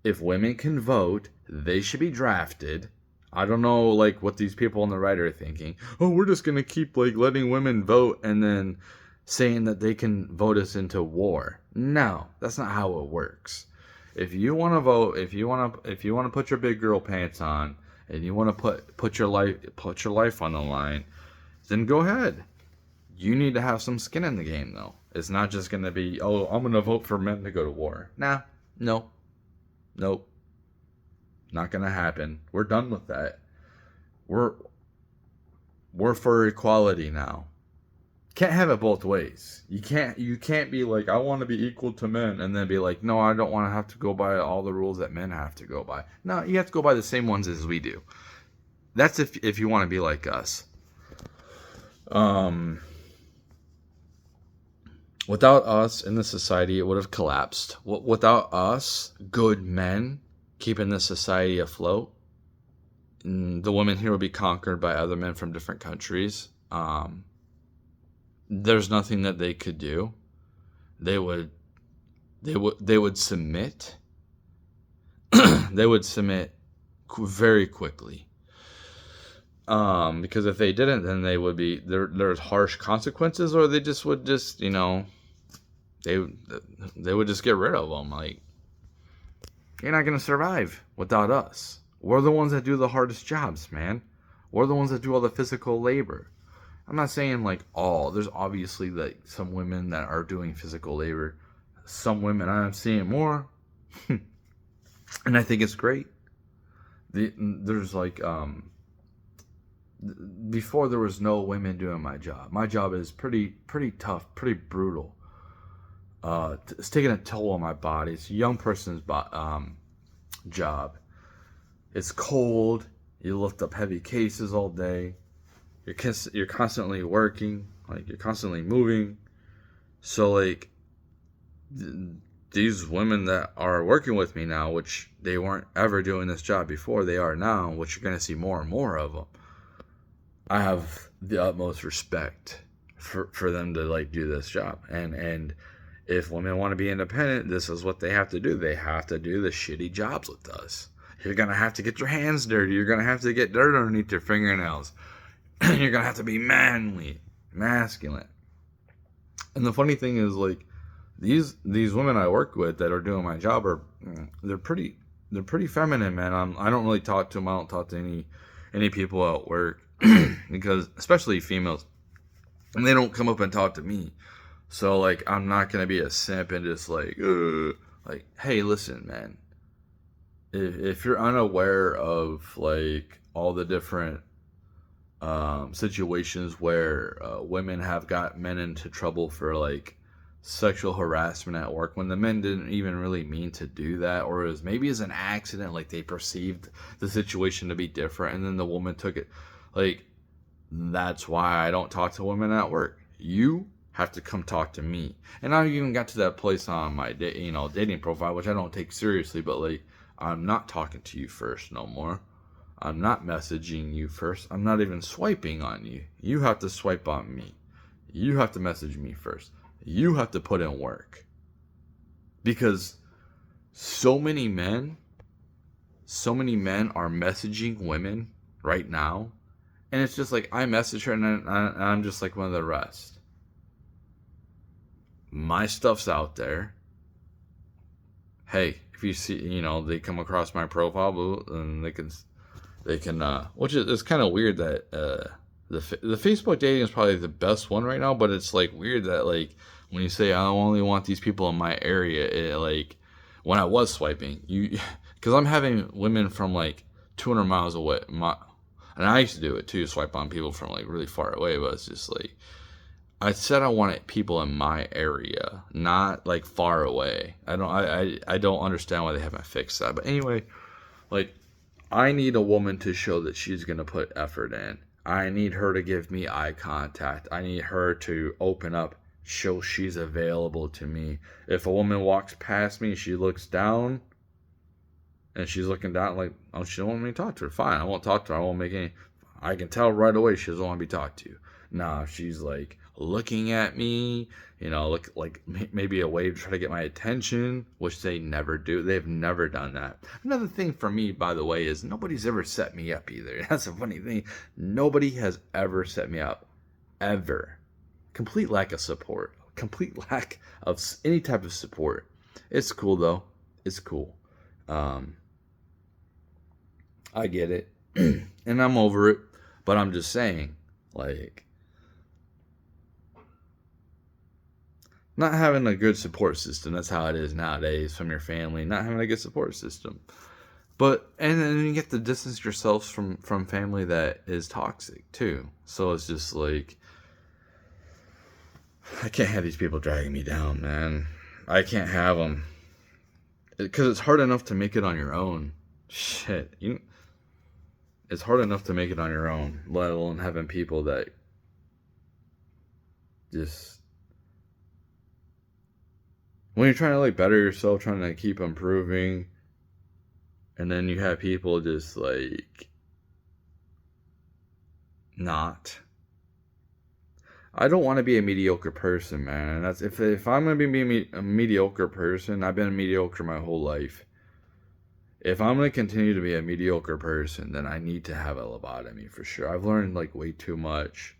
If women can vote, they should be drafted. I don't know, like, what these people on the right are thinking. Oh, we're just going to keep, like, letting women vote and then saying that they can vote us into war. No, that's not how it works. If you want to vote, if you want to put your big girl pants on and you want to put your life on the line, then go ahead. You need to have some skin in the game, though. It's not just going to be, oh, I'm going to vote for men to go to war. Nope. Not going to happen. We're done with that. We're for equality now. Can't have it both ways. You can't be like, I want to be equal to men, and then be like, no, I don't want to have to go by all the rules that men have to go by. No, you have to go by the same ones as we do. That's if you want to be like us. Without us in the society, it would have collapsed. Without us, good men, keeping the society afloat, the women here would be conquered by other men from different countries. There's nothing that they could do. They would submit. They would submit very quickly. Because if they didn't, then they would be there's harsh consequences, or they just would they would just get rid of them. Like, you're not gonna survive without us. We're the ones that do the hardest jobs, man. We're the ones that do all the physical labor. I'm not saying like all. There's obviously like some women that are doing physical labor. Some women I'm seeing more, and I think it's great. There's like before there was no women doing my job. My job is pretty tough, pretty brutal. It's taking a toll on my body. It's a young person's job. It's cold. You lift up heavy cases all day. You're constantly working. Like, you're constantly moving. So like these women that are working with me now, which they weren't ever doing this job before, they are now, which you're going to see more and more of them. I have the utmost respect for them to like do this job. And if women want to be independent, this is what they have to do. They have to do the shitty jobs with us. You're going to have to get your hands dirty. You're going to have to get dirt underneath your fingernails. You're going to have to be manly, masculine. And the funny thing is, like, these women I work with that are doing my job they're pretty feminine, man. I don't really talk to them. I don't talk to any people at work because, especially females, and they don't come up and talk to me. So, like, I'm not gonna be a simp and just like, hey, listen, man. If you're unaware of, like, all the different situations where women have got men into trouble for, like, sexual harassment at work when the men didn't even really mean to do that, or maybe it's an accident, like they perceived the situation to be different and then the woman took it. Like, that's why I don't talk to women at work. You have to come talk to me. And I even got to that place on my dating profile, which I don't take seriously, but, like, I'm not talking to you first no more. I'm not messaging you first. I'm not even swiping on you. You have to swipe on me. You have to message me first. You have to put in work. Because so many men are messaging women right now. And it's just like, I message her and I'm just like one of the rest. My stuff's out there. Hey, if you see, they come across my profile, and they can, which is kind of weird that the Facebook dating is probably the best one right now, but it's like weird that, like, when you say I only want these people in my area, like, when I was swiping, because I'm having women from like 200 miles away, and I used to do it too, swipe on people from like really far away, but it's just like, I said I wanted people in my area, not like far away. I don't understand why they haven't fixed that. But anyway, like, I need a woman to show that she's going to put effort in. I need her to give me eye contact. I need her to open up, show she's available to me. If a woman walks past me, she looks down, and she's looking down like, oh, she don't want me to talk to her. Fine, I won't talk to her. I won't make any. I can tell right away she doesn't want to be talked to. Nah, if she's like looking at me, look like maybe a way to try to get my attention, which they never do. They've never done that. Another thing for me, by the way, is nobody's ever set me up either. That's a funny thing. Nobody has ever set me up. Ever. Complete lack of support. Complete lack of any type of support. It's cool, though. It's cool. I get it. And I'm over it. But I'm just saying, like, not having a good support system. That's how it is nowadays from your family. Not having a good support system. And then you get to distance yourselves from family that is toxic too. So it's just like, I can't have these people dragging me down, man. I can't have them. Because it's hard enough to make it on your own. Shit. It's hard enough to make it on your own, let alone having people that just, when you're trying to, like, better yourself, trying to keep improving, and then you have people just, like, not. I don't want to be a mediocre person, man. That's if I'm gonna be a mediocre person, I've been mediocre my whole life. If I'm gonna continue to be a mediocre person, then I need to have a lobotomy for sure. I've learned, like, way too much.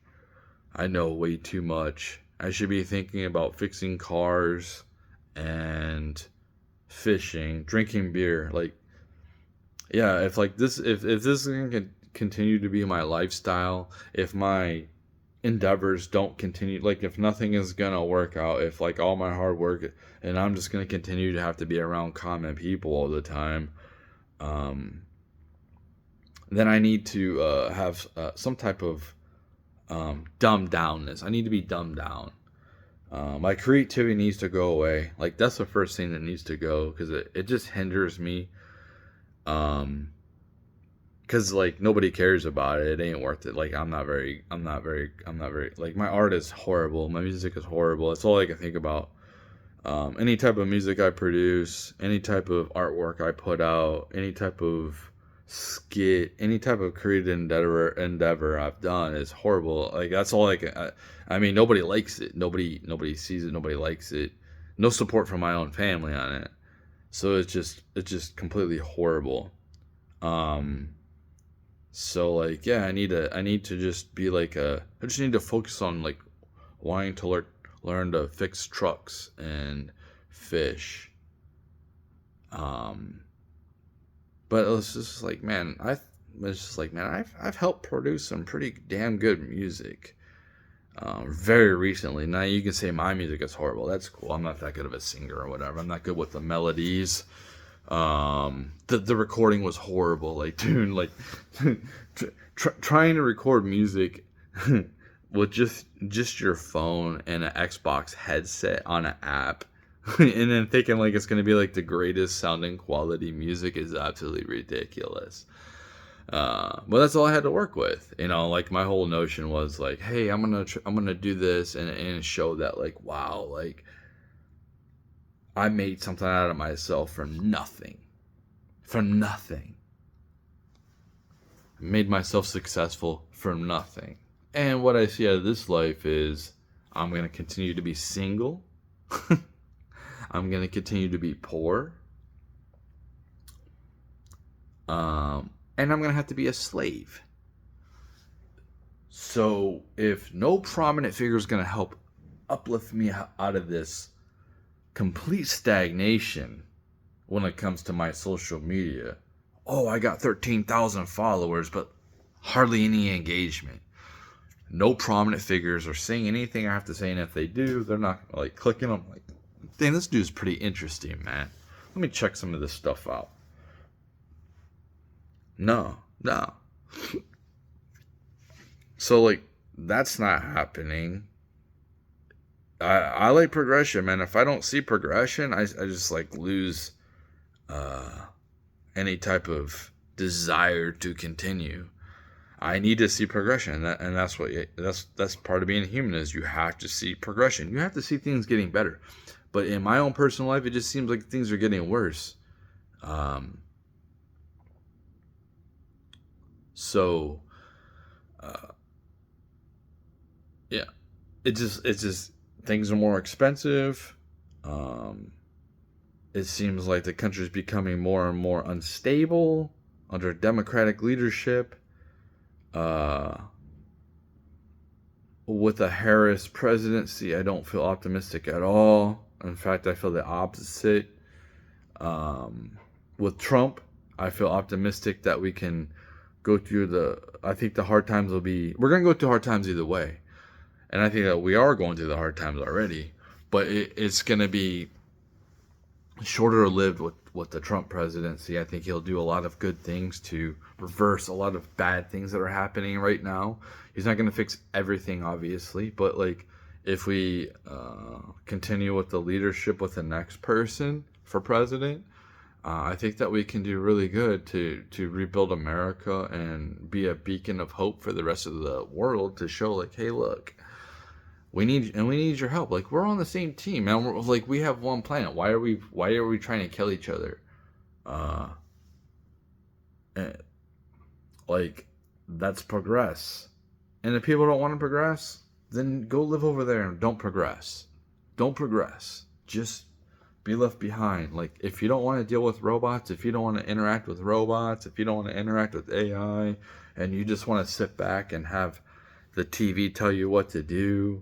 I know way too much. I should be thinking about fixing cars and fishing, drinking beer. Like, yeah, if this is gonna continue to be my lifestyle, if my endeavors don't continue, like, if nothing is gonna work out, if, like, all my hard work, and I'm just gonna continue to have to be around common people all the time, then I need to have some type of dumbed downness. I need to be dumbed down. My creativity needs to go away. Like, that's the first thing that needs to go, because it just hinders me. Because, like, nobody cares about it. It ain't worth it. Like, I'm not very, like, my art is horrible. My music is horrible. That's all I can think about. Any type of music I produce, any type of artwork I put out, any type of skit, any type of creative endeavor I've done is horrible. Like, that's all I can. I mean, nobody likes it. Nobody sees it. Nobody likes it. No support from my own family on it. So it's just completely horrible. So like, yeah, I need to just be like I just need to focus on like wanting to learn to fix trucks and fish. Um, but it's just like, man, it's just like, man, I've helped produce some pretty damn good music. Very recently. Now you can say my music is horrible. That's cool. I'm not that good of a singer or whatever. I'm not good with the melodies. The recording was horrible. Like, dude, like trying to record music with just your phone and an Xbox headset on an app, and then thinking like it's gonna be like the greatest sounding quality music is absolutely ridiculous. But that's all I had to work with. You know, like my whole notion was like, hey, I'm gonna do this and show that like, wow, like I made something out of myself from nothing, from nothing. Made myself successful from nothing. And what I see out of this life is I'm gonna continue to be single. I'm gonna continue to be poor. And I'm gonna have to be a slave. So if no prominent figure is gonna help uplift me out of this complete stagnation when it comes to my social media, oh, I got 13,000 followers, but hardly any engagement. No prominent figures are saying anything I have to say, and if they do, they're not like clicking. I'm like, dang, this dude's pretty interesting, man. Let me check some of this stuff out. No. So like that's not happening. I like progression, man. If I don't see progression, I just like lose any type of desire to continue. I need to see progression, and that's part of being human is you have to see progression. You have to see things getting better. But in my own personal life, it just seems like things are getting worse. So, yeah, it's just things are more expensive. It seems like the country's becoming more and more unstable under democratic leadership. With a Harris presidency, I don't feel optimistic at all. In fact, I feel the opposite. With Trump, I feel optimistic that we can go through I think the hard times we're going to go through hard times either way. And I think that we are going through the hard times already. But it's going to be shorter lived with the Trump presidency. I think he'll do a lot of good things to reverse a lot of bad things that are happening right now. He's not going to fix everything, obviously, but like if we continue with the leadership with the next person for president, I think that we can do really good to rebuild America and be a beacon of hope for the rest of the world to show like, hey, look, we need your help. Like we're on the same team, man. Like we have one planet. Why are we trying to kill each other? Like that's progress. And if people don't want to progress, then go live over there and don't progress. Don't progress. Just be left behind. Like if you don't want to deal with robots, if you don't want to interact with robots, if you don't want to interact with AI, and you just want to sit back and have the TV tell you what to do,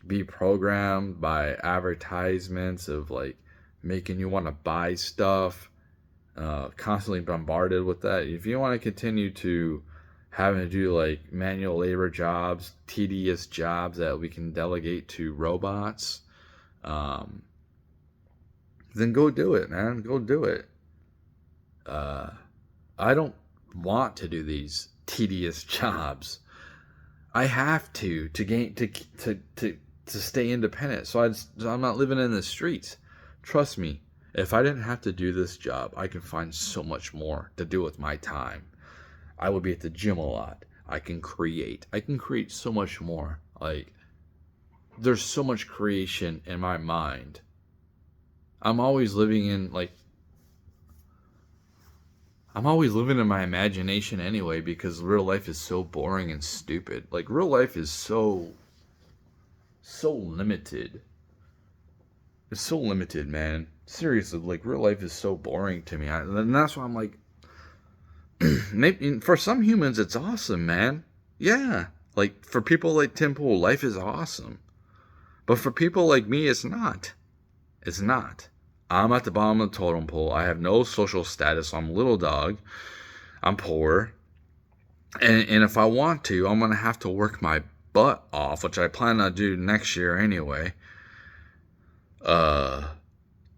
be programmed by advertisements of like making you want to buy stuff, constantly bombarded with that. If you want to continue to having to do like manual labor jobs, tedious jobs that we can delegate to robots, then go do it, man. Go do it. I don't want to do these tedious jobs. I have to gain to stay independent. So I'm not living in the streets. Trust me, if I didn't have to do this job, I can find so much more to do with my time. I would be at the gym a lot. I can create so much more. Like there's so much creation in my mind. I'm always living in my imagination anyway, because real life is so boring and stupid. Like real life is so limited. It's so limited, man. Seriously, like real life is so boring to me. And that's why I'm like, maybe for some humans it's awesome, man. Yeah, like for people like Tim Pool, life is awesome. But for people like me, it's not. It's not. I'm at the bottom of the totem pole. I have no social status. I'm a little dog. I'm poor. And if I want to, I'm going to have to work my butt off, which I plan on do next year anyway, uh,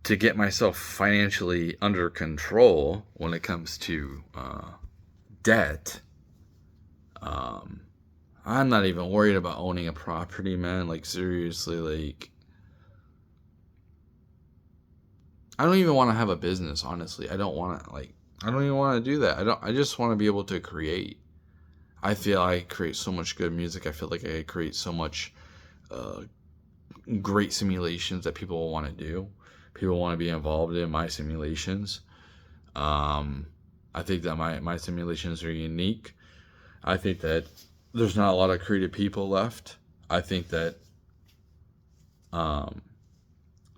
to get myself financially under control when it comes to debt. I'm not even worried about owning a property, man. Like, seriously, like, I don't even want to have a business, honestly. I don't even want to do that. I just want to be able to create. I feel I create so much good music. I feel like I create so much great simulations that people will want to do. People want to be involved in my simulations. I think that my simulations are unique. I think that there's not a lot of creative people left. I think that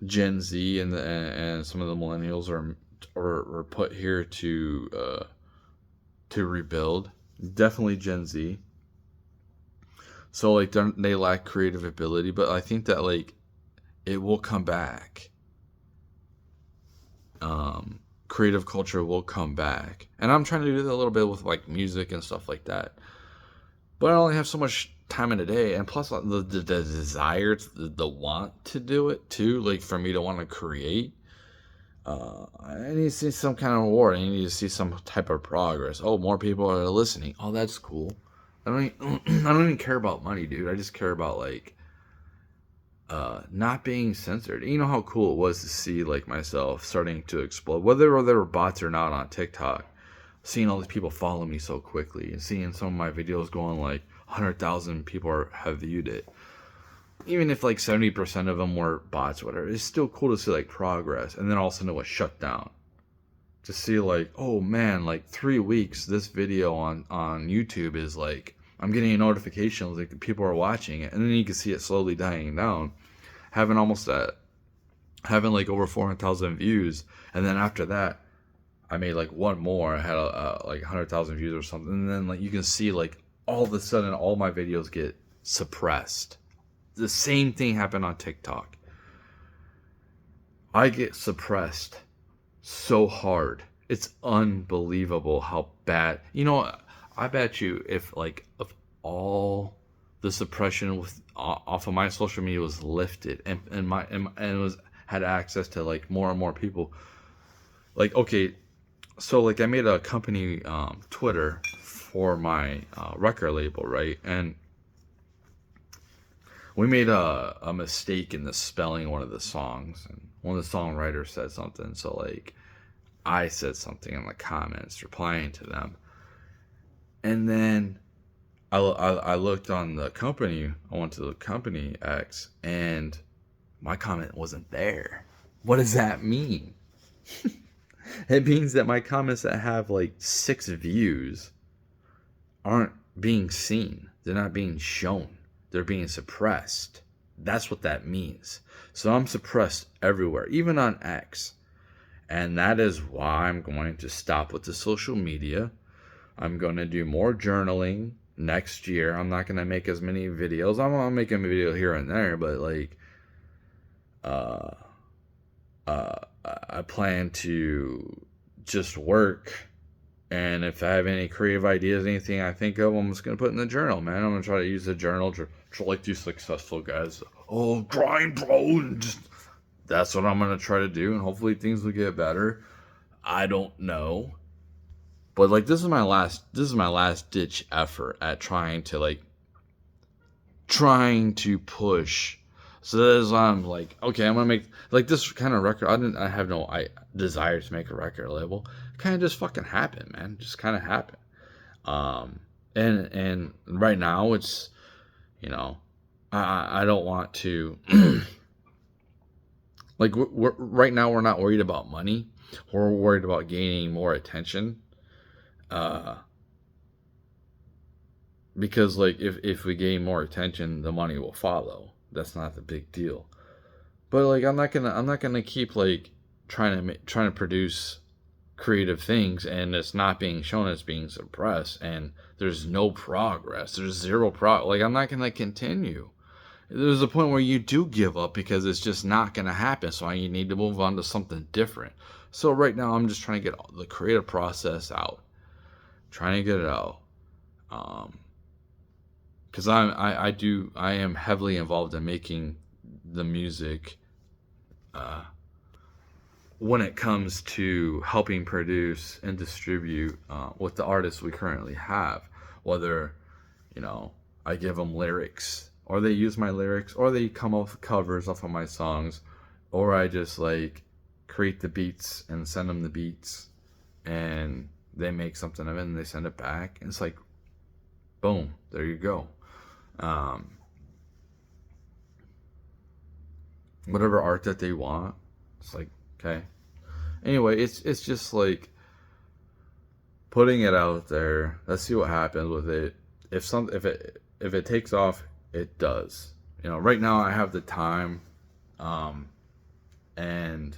Gen Z and some of the millennials are put here to rebuild. Definitely Gen Z. So like they lack creative ability, but I think that like it will come back. Creative culture will come back, and I'm trying to do that a little bit with like music and stuff like that. But I only have so much time in a day, and plus the desire, the want to do it too. Like for me to want to create, I need to see some kind of reward. I need to see some type of progress. Oh, more people are listening. Oh, that's cool. I don't even care about money, dude. I just care about like not being censored. You know how cool it was to see like myself starting to explode, whether there were bots or not on TikTok. Seeing all these people follow me so quickly, and seeing some of my videos going like 100,000 people have viewed it. Even if like 70% of them were bots, whatever, it's still cool to see like progress. And then all of a sudden it was shut down. To see like, oh man, like 3 weeks, this video on YouTube is like, I'm getting a notification like people are watching it, and then you can see it slowly dying down, having like over 400,000 views, and then after that, I made like one more. I had like 100,000 views or something, and then like you can see like all of a sudden all my videos get suppressed. The same thing happened on TikTok. I get suppressed so hard. It's unbelievable how bad. You know, I bet you if like of all the suppression off of my social media was lifted and it was had access to like more and more people. Like okay, so like I made a company Twitter for my record label, right? And we made a mistake in the spelling of one of the songs, and one of the songwriters said something. So like I said something in the comments replying to them, and then I looked on the company. I went to the company X, and my comment wasn't there. What does that mean? It means that my comments that have like 6 views aren't being seen. They're not being shown. They're being suppressed. That's what that means. So I'm suppressed everywhere, even on X. And that is why I'm going to stop with the social media. I'm going to do more journaling next year. I'm not going to make as many videos. I'm going to make a video here and there, but like I plan to just work, and if I have any creative ideas, anything I think of, I'm just going to put in the journal, man. I'm going to try to use the journal to like these successful guys. Oh, grind, bro. And just, that's what I'm going to try to do, and hopefully things will get better. I don't know. But like this is my last ditch effort at trying to push. So that is why I'm like, okay, I'm gonna make like this kind of record. I have no desire to make a record label. It kind of just fucking happened, man. Just kind of happened. And right now it's, you know, I don't want to like right now we're not worried about money. We're worried about gaining more attention. Because like if we gain more attention, the money will follow. That's not the big deal. But like I'm not gonna keep like trying to produce creative things, and it's not being shown, it's being suppressed, and there's no progress, there's zero like, I'm not going to continue. There's a point where you do give up because it's just not going to happen, so you need to move on to something different. So right now I'm just trying to get the creative process out, trying to get it out, because I am heavily involved in making the music, when it comes to helping produce and distribute with the artists we currently have. Whether, I give them lyrics, or they use my lyrics, or they come up with covers off of my songs, or I just like create the beats and send them the beats, and they make something of it and they send it back, and it's like, boom, there you go. Whatever art that they want, it's like, okay. Anyway, it's just like putting it out there. Let's see what happens with it. If it takes off, it does. Right now I have the time, and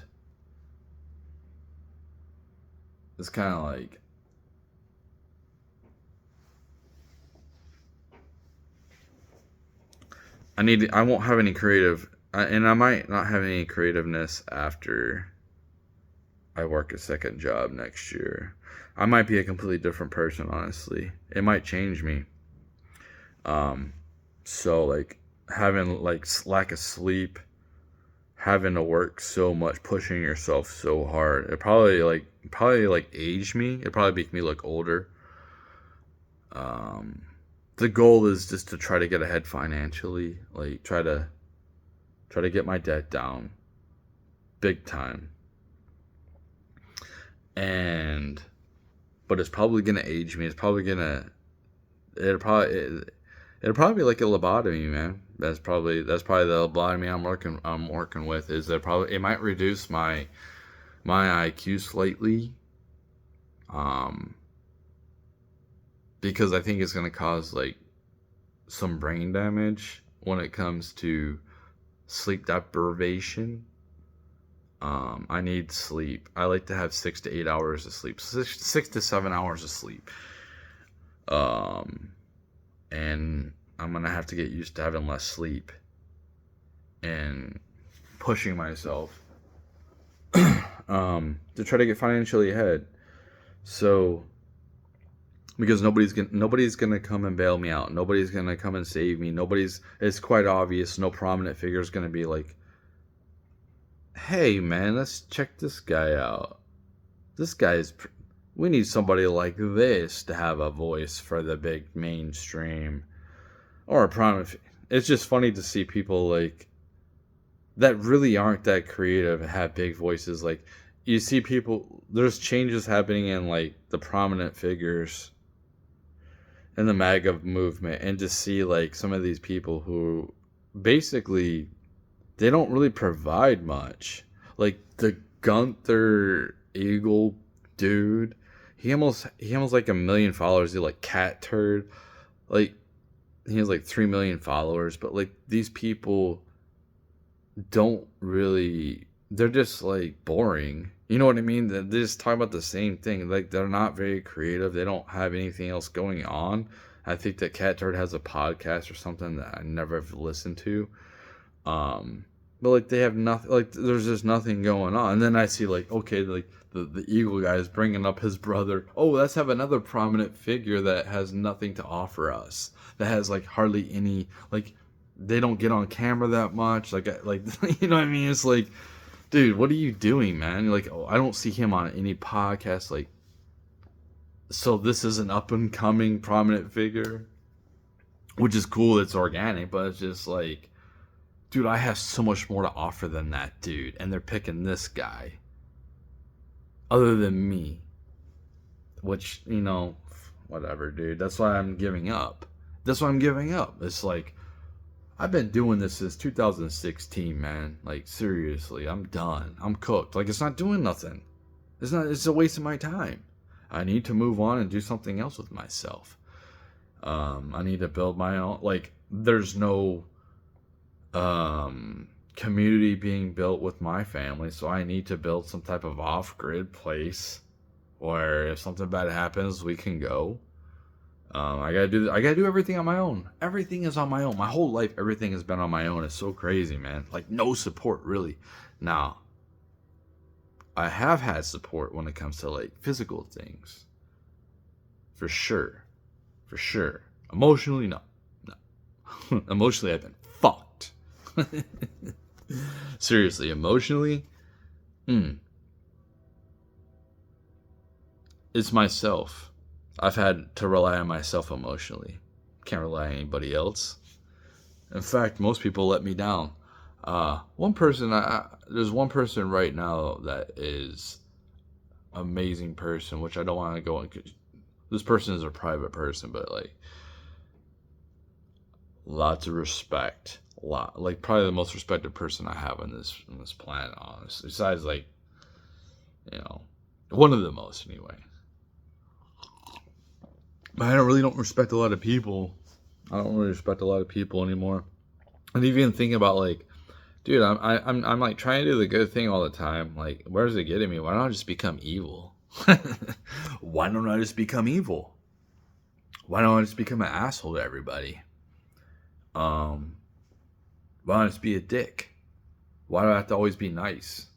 it's kind of like, I won't have any creative, and I might not have any creativeness after I work a second job next year. I might be a completely different person, honestly. It might change me. So like having like lack of sleep, having to work so much, pushing yourself so hard, it probably age me. It probably make me look older. The goal is just to try to get ahead financially, like try to get my debt down big time. But it's probably gonna age me. It'll probably be like a lobotomy, man. That's probably the lobotomy I'm working with. Is that it might reduce my IQ slightly, because I think it's gonna cause like some brain damage when it comes to sleep deprivation. I need sleep. I like to have 6 to 8 hours of sleep. 6 to 7 hours of sleep. And I'm going to have to get used to having less sleep and pushing myself to try to get financially ahead. So, because nobody's gonna come and bail me out. Nobody's gonna come and save me. It's quite obvious. No prominent figure is gonna be like, hey man, let's check this guy out. We need somebody like this to have a voice for the big mainstream. Or a prominent. It's just funny to see people like that really aren't that creative and have big voices. Like, you see people, there's changes happening in like the prominent figures in the MAGA movement, and to see like some of these people who basically they don't really provide much. Like the Gunther Eagle dude, he almost like 1 million followers. He like Cat Turd, like he has like 3 million followers. But like these people don't really, they're just like boring. You know what I mean? They just talk about the same thing. Like they're not very creative. They don't have anything else going on. I think that Cat Turd has a podcast or something that I never have listened to. But like they have nothing, like there's just nothing going on. And then I see like, okay, like the Eagle guy is bringing up his brother. Oh, let's have another prominent figure that has nothing to offer us. That has like hardly any, like they don't get on camera that much. Like you know what I mean? It's like, dude, what are you doing, man? You're like, oh, I don't see him on any podcast. Like, so this is an up and coming prominent figure, which is cool. It's organic, but it's just like, dude, I have so much more to offer than that dude, and they're picking this guy other than me, which, you know, whatever, dude. That's why I'm giving up. It's like, I've been doing this since 2016, man. Like, seriously, I'm done. I'm cooked. Like, it's not doing nothing. It's a waste of my time. I need to move on and do something else with myself. I need to build my own, like, there's no community being built with my family, so I need to build some type of off-grid place where if something bad happens, we can go. I gotta do everything on my own. Everything is on my own. My whole life, everything has been on my own. It's so crazy, man. Like, no support, really. Now, I have had support when it comes to, like, physical things. For sure. For sure. Emotionally, no. No. Emotionally, I've been fucked. Seriously, emotionally, it's myself. I've had to rely on myself emotionally. Can't rely on anybody else. In fact, most people let me down. There's one person right now that is amazing person, which I don't want to go in. This person is a private person, but like lots of respect. Like probably the most respected person I have on this planet, honestly. Besides, like, one of the most anyway. But I don't respect a lot of people. I don't really respect a lot of people anymore. And even thinking about, like, dude, I'm like trying to do the good thing all the time. Like, where's it getting me? Why don't I just become evil? Why don't I just become evil? Why don't I just become an asshole to everybody? Why don't I just be a dick? Why do I have to always be nice?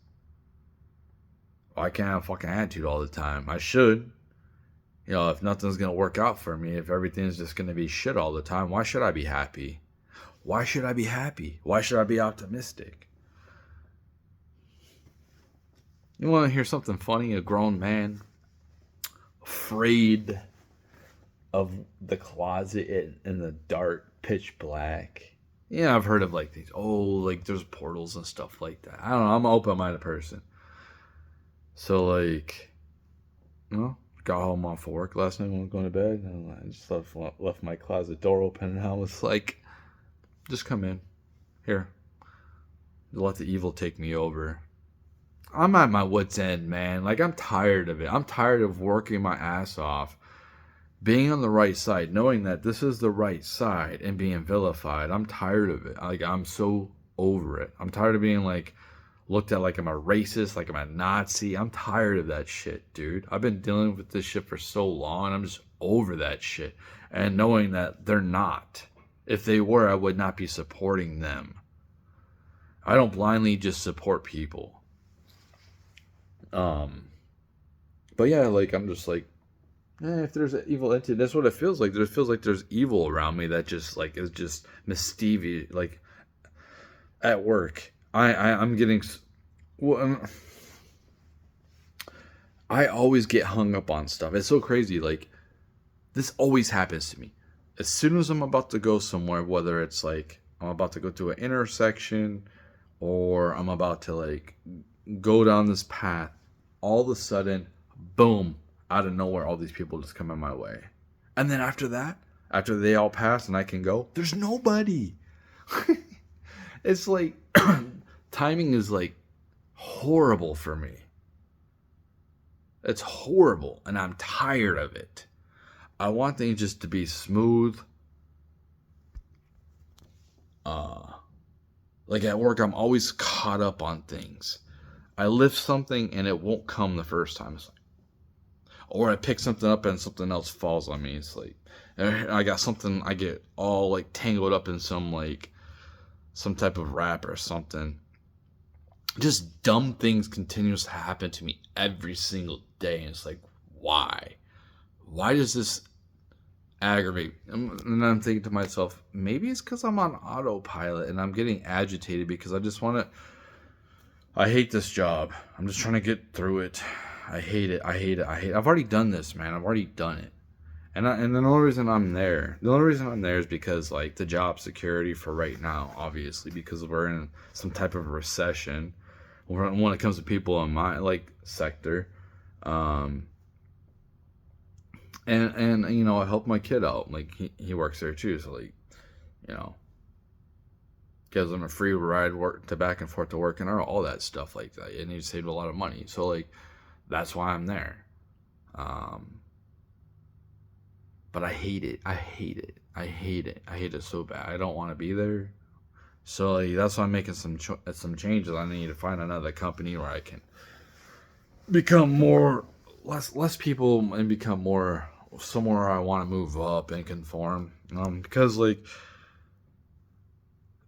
Why can't I have a fucking attitude all the time? I should. If nothing's going to work out for me, if everything's just going to be shit all the time, why should I be happy? Why should I be happy? Why should I be optimistic? You want to hear something funny? A grown man afraid of the closet in the dark, pitch black. Yeah, I've heard of like these. Oh, like there's portals and stuff like that. I don't know. I'm an open-minded person. So like, got home off work last night when I was going to bed, and I just left my closet door open, and I was like, just come in. Here. Let the evil take me over. I'm at my wit's end, man. Like, I'm tired of it. I'm tired of working my ass off, being on the right side, knowing that this is the right side, and being vilified. I'm tired of it. Like, I'm so over it. I'm tired of being, like, looked at like I'm a racist, like I'm a Nazi. I'm tired of that shit, dude. I've been dealing with this shit for so long. I'm just over that shit. And knowing that they're not. If they were, I would not be supporting them. I don't blindly just support people. But yeah, like I'm just like, if there's an evil entity, that's what it feels like. It feels like there's evil around me that just like is just mischievous. Like at work, I'm getting. Well, I always get hung up on stuff. It's so crazy. Like this always happens to me. As soon as I'm about to go somewhere, whether it's like I'm about to go to an intersection or I'm about to like go down this path, all of a sudden, boom, out of nowhere, all these people just come in my way. And then after that, after they all pass and I can go, there's nobody. It's like timing is like horrible for me. It's horrible and I'm tired of it. I want things just to be smooth. Like at work, I'm always caught up on things. I lift something and it won't come the first time. It's like, or I pick something up and something else falls on me. It's like, I got something, I get all like tangled up in some type of wrap or something. Just dumb things continuously happen to me every single day. And it's like, why? Why does this aggravate? And I'm thinking to myself, maybe it's because I'm on autopilot and I'm getting agitated because I just want to. I hate this job. I'm just trying to get through it. I hate it. I've already done this, man. I've already done it. And the only reason I'm there, is because like the job security for right now, obviously, because we're in some type of recession when it comes to people in my like sector. And I help my kid out. Like he works there too, so like, gives him a free ride back and forth to work and all that stuff like that. And he saved a lot of money. So like, that's why I'm there. But I hate it. I hate it so bad. I don't want to be there. So like, that's why I'm making some changes. I need to find another company where I can become more less people and become more somewhere I want to move up and conform. Because like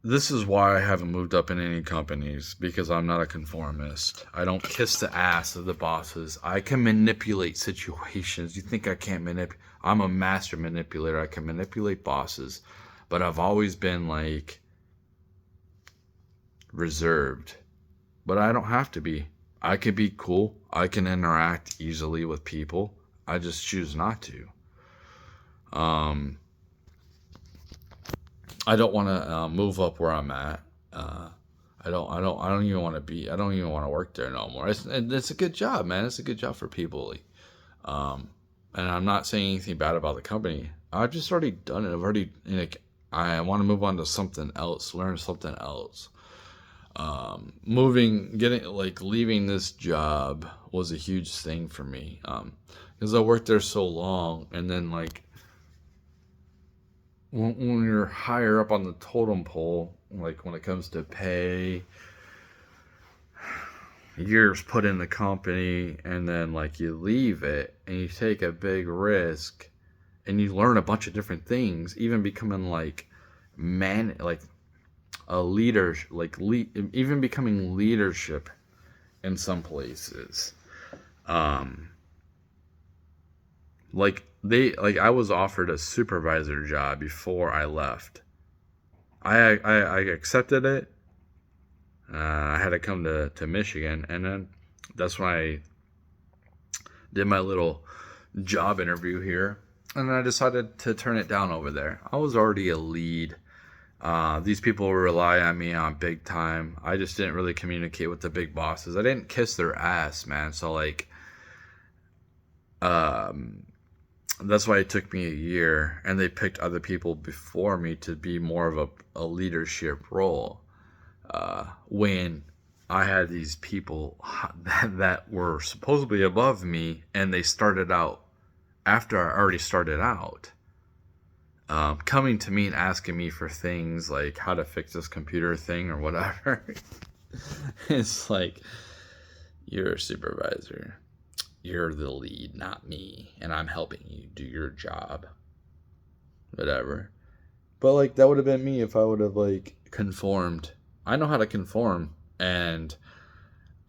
this is why I haven't moved up in any companies, because I'm not a conformist. I don't kiss the ass of the bosses. I can manipulate situations. You think I can't manipulate? I'm a master manipulator. I can manipulate bosses, but I've always been like reserved. But I don't have to be. I could be cool. I can interact easily with people. I just choose not to. Um, I don't want to move up where I'm at. I don't even want to be. I don't even want to work there no more. It's a good job, man. It's a good job for people. Um, and I'm not saying anything bad about the company. I've just already done it. I've already like. I want to move on to something else. Learn something else. Leaving this job was a huge thing for me. Because I worked there so long, and then like when you're higher up on the totem pole, like when it comes to pay, years put in the company, and then like you leave it and you take a big risk and you learn a bunch of different things, even becoming like like a leader, even becoming leadership in some places. Um, I was offered a supervisor job before I left. I accepted it. I had to come to Michigan, and then that's when I did my little job interview here, and then I decided to turn it down over there. I was already a lead. These people rely on me on big time. I just didn't really communicate with the big bosses. I didn't kiss their ass, man. So like, that's why it took me a year, and they picked other people before me to be more of a leadership role. When I had these people that were supposedly above me, and they started out after I already started out, coming to me and asking me for things like how to fix this computer thing or whatever. It's like, you're a supervisor. You're the lead, not me, and I'm helping you do your job. Whatever. But like, that would have been me if I would have like conformed. I know how to conform, and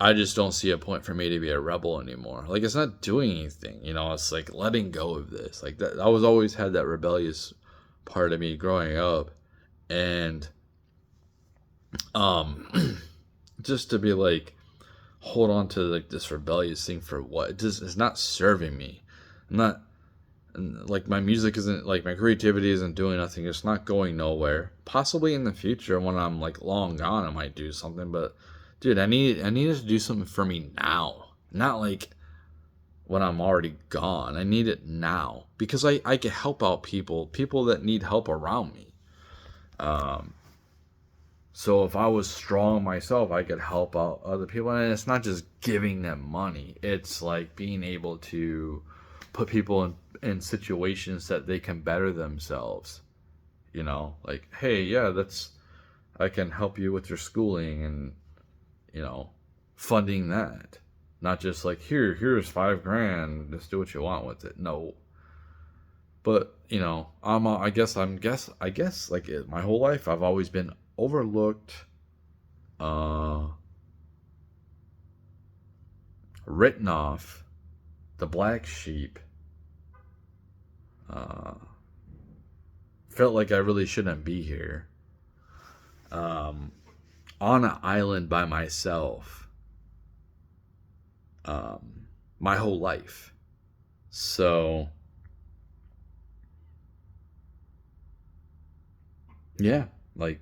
I just don't see a point for me to be a rebel anymore. Like, it's not doing anything, it's like letting go of this. Like that, I was always had that rebellious part of me growing up, and just to be like, hold on to like this rebellious thing for what? It's not serving me. I'm not, like, my music isn't, like, my creativity isn't doing nothing. It's not going nowhere. Possibly in the future when I'm like long gone, I might do something. But dude, I need to do something for me now, not like when I'm already gone. I need it now, because I can help out people that need help around me. So if I was strong myself, I could help out other people. And it's not just giving them money. It's like being able to put people in situations that they can better themselves. Like, hey, yeah, I can help you with your schooling, and, funding that. Not just like, here's $5,000, just do what you want with it. No. But, I guess like my whole life I've always been overlooked, written off, the black sheep, felt like I really shouldn't be here, on an island by myself, my whole life. So yeah, like,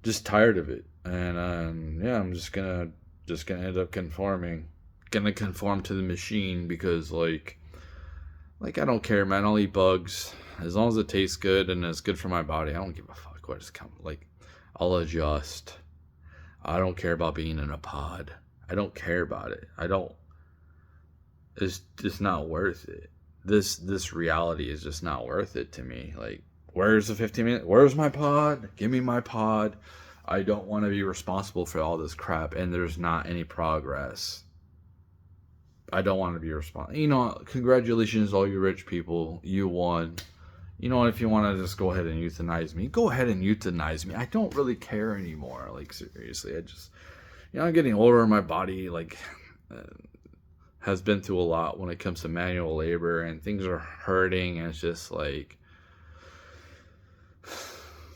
just tired of it. And yeah, I'm just gonna end up gonna conform to the machine, because like I don't care, man. I'll eat bugs as long as it tastes good and it's good for my body. I don't give a fuck what it's come. Like, I'll adjust. I don't care about being in a pod. I don't care about it. It's just not worth it. This reality is just not worth it to me. Like, Where's the 15 minutes? Where's my pod? Give me my pod. I don't want to be responsible for all this crap, and there's not any progress. I don't want to be responsible. You know, congratulations, all you rich people. You won. You know, if you want to just go ahead and euthanize me, go ahead and euthanize me. I don't really care anymore. Like, seriously, I just, you know, I'm getting older and my body, like, has been through a lot when it comes to manual labor, and things are hurting, and it's just like,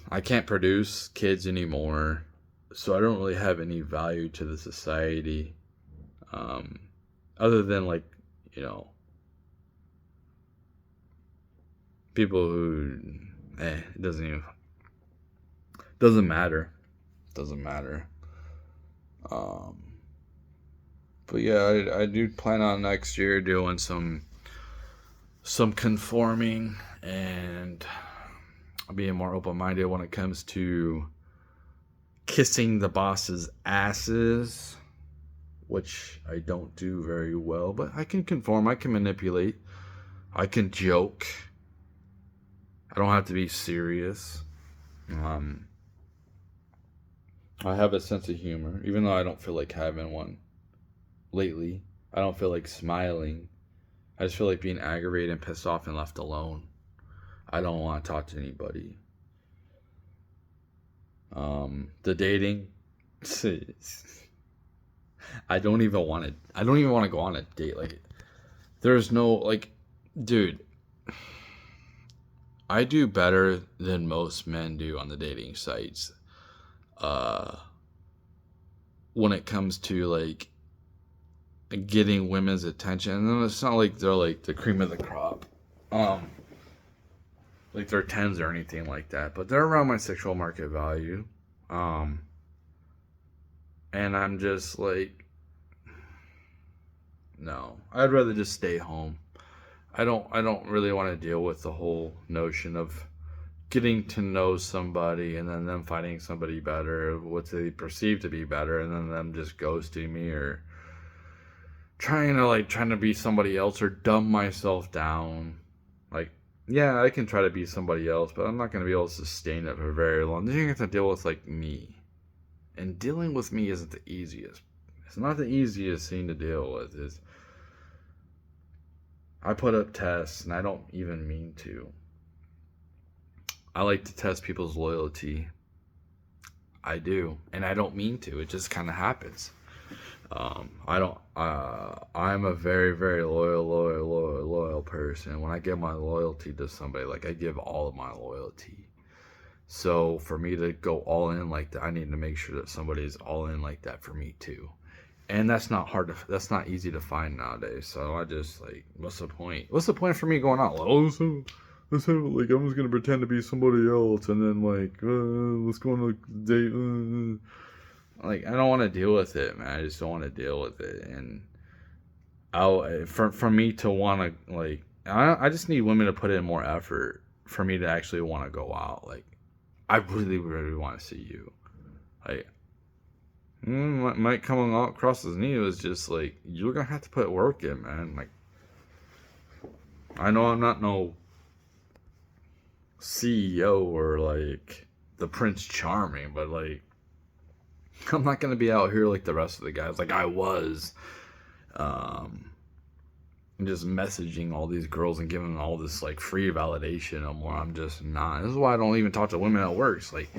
I can't produce kids anymore, so I don't really have any value to the society, other than, like, you know, people who, it doesn't matter, but yeah, I do plan on next year doing some conforming and being more open-minded when it comes to kissing the boss's asses, which I don't do very well, but I can conform, I can manipulate, I can joke. I don't have to be serious. I have a sense of humor, even though I don't feel like having one lately. I don't feel like smiling. I just feel like being aggravated and pissed off and left alone. I don't want to talk to anybody. The dating, I don't even want to go on a date. Like, there's no, like, dude, I do better than most men do on the dating sites. When it comes to, like, getting women's attention, and it's not like they're like the cream of the crop. Like they're 10s or anything like that, but they're around my sexual market value. And I'm just like, no, I'd rather just stay home. I don't really want to deal with the whole notion of getting to know somebody and then them finding somebody better, what they perceive to be better, and then them just ghosting me or trying to be somebody else or dumb myself down. Like, yeah, I can try to be somebody else, but I'm not going to be able to sustain it for very long. Then you have to deal with, like, me. And dealing with me isn't the easiest. It's not the easiest thing to deal with. I put up tests, and I don't even mean to. I like to test people's loyalty. I do. And I don't mean to. It just kind of happens. I'm a very, very loyal person. When I give my loyalty to somebody, like, I give all of my loyalty. So for me to go all in like that, I need to make sure that somebody's all in like that for me too. And that's not easy to find nowadays. So I just, like, what's the point? What's the point for me going out? Like, oh, so like, I'm just gonna pretend to be somebody else, and then, like, let's go on a date. Like, I don't want to deal with it, man. I just don't want to deal with it. And for me to want to, like, I just need women to put in more effort for me to actually want to go out. Like, I really, really want to see you. Like, might come across as neat. It was just like, you're gonna have to put work in, man. Like, I know I'm not no CEO or, like, the Prince Charming, but, like, I'm not gonna be out here like the rest of the guys, like I was, just messaging all these girls and giving them all this, like, free validation no more. I'm just not. This is why I don't even talk to women at work. It's like,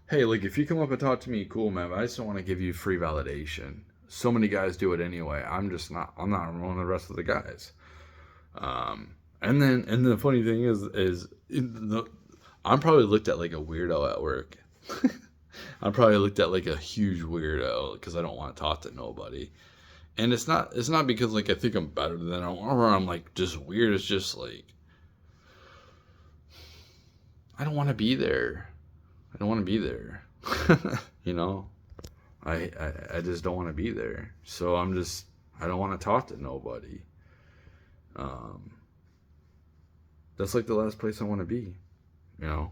hey, like, if you come up and talk to me, cool, man, but I just don't want to give you free validation. So many guys do it anyway. I'm not one of the rest of the guys. And the funny thing is I'm probably looked at like a weirdo at work. I'm probably looked at like a huge weirdo because I don't want to talk to nobody. And it's not because, like, I think I'm better than them or I'm, like, just weird. It's just like, I don't want to be there. You know, I just don't want to be there. So I don't want to talk to nobody. That's like the last place I want to be, you know.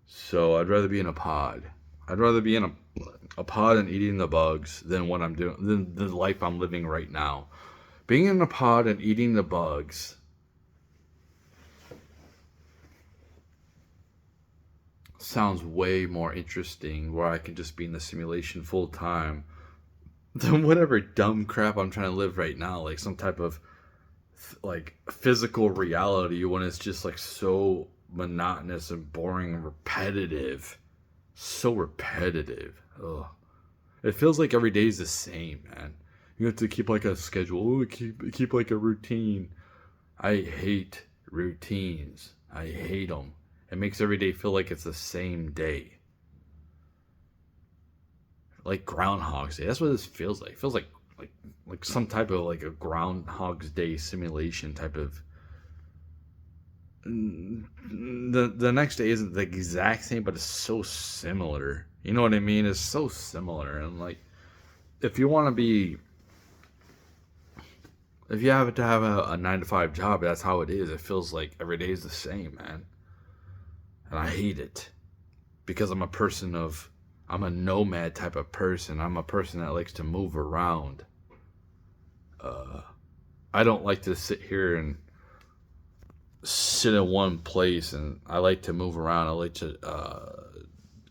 So I'd rather be in a pod. I'd rather be in a pod and eating the bugs than what I'm doing, than the life I'm living right now. Being in a pod and eating the bugs sounds way more interesting, where I can just be in the simulation full time than whatever dumb crap I'm trying to live right now, like some type of like physical reality when it's just like so monotonous and boring and repetitive. So repetitive. Ugh. It feels like every day is the same, man. You have to keep like a schedule. Keep like a routine. I hate routines. I hate them. It makes every day feel like it's the same day. Like Groundhog's Day. That's what this feels like. It feels like like some type of like a Groundhog's Day simulation type of. The next day isn't the exact same, but it's so similar. You know what I mean? It's so similar, and like if you want to be, if you have to have a 9 to 5 job, that's how it is. It feels like every day is the same, man, and I hate it because I'm a nomad type of person. I'm a person that likes to move around. I don't like to sit here and sit in one place, and I like to move around. I like to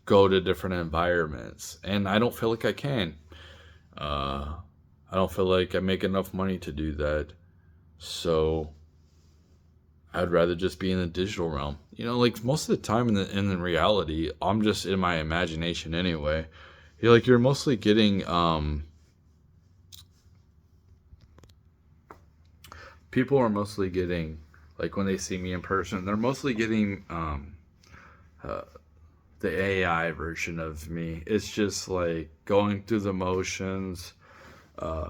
go to different environments, and I don't feel like I can. I don't feel like I make enough money to do that, so I'd rather just be in the digital realm. You know, like most of the time in the reality, I'm just in my imagination anyway. You're mostly getting people are mostly getting, like when they see me in person, they're mostly getting uh, the AI version of me. It's just like going through the motions.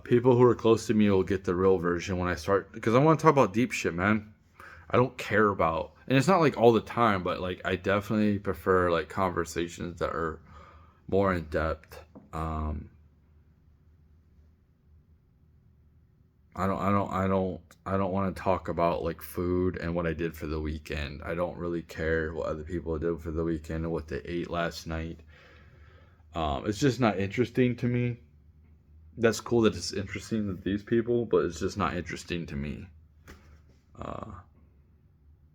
People who are close to me will get the real version when I start, because I want to talk about deep shit, man. I don't care about, and it's not like all the time, but like I definitely prefer like conversations that are more in depth. I don't want to talk about like food and what I did for the weekend. I don't really care what other people did for the weekend and what they ate last night. It's just not interesting to me. That's cool that it's interesting to these people, but it's just not interesting to me. Uh,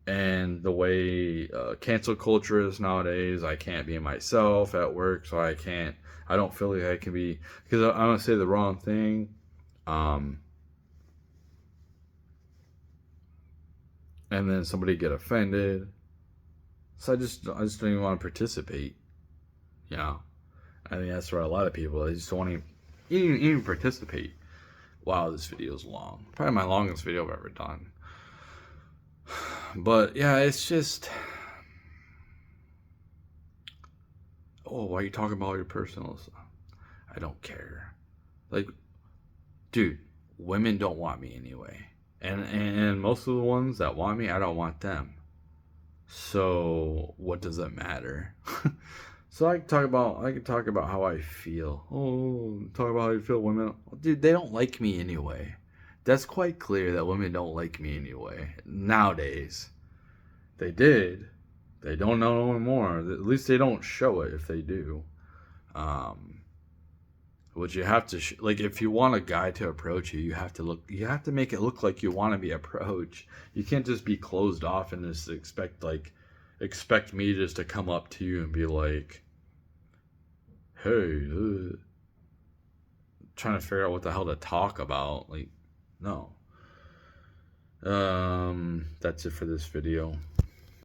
and the way cancel culture is nowadays, I can't be myself at work, so I can't. I don't feel like I can be, because I'm gonna say the wrong thing. Um, and then somebody get offended. So I just don't even want to participate. You know, I think that's where a lot of people, they just don't want to even participate. Wow, this video is long. Probably my longest video I've ever done. But yeah, it's just, oh, why are you talking about your personal stuff? I don't care. Like, dude, women don't want me anyway. And most of the ones that want me, I don't want them. So what does it matter? So I can talk about how I feel. Oh, talk about how you feel, women. Dude, they don't like me anyway. That's quite clear that women don't like me anyway. Nowadays. They did. They don't know anymore. At least they don't show it if they do. Um, Which you have to like, if you want a guy to approach you, you have to make it look like you want to be approached. You can't just be closed off and just expect me just to come up to you and be like, hey, trying to figure out what the hell to talk about. Like, no. That's it for this video.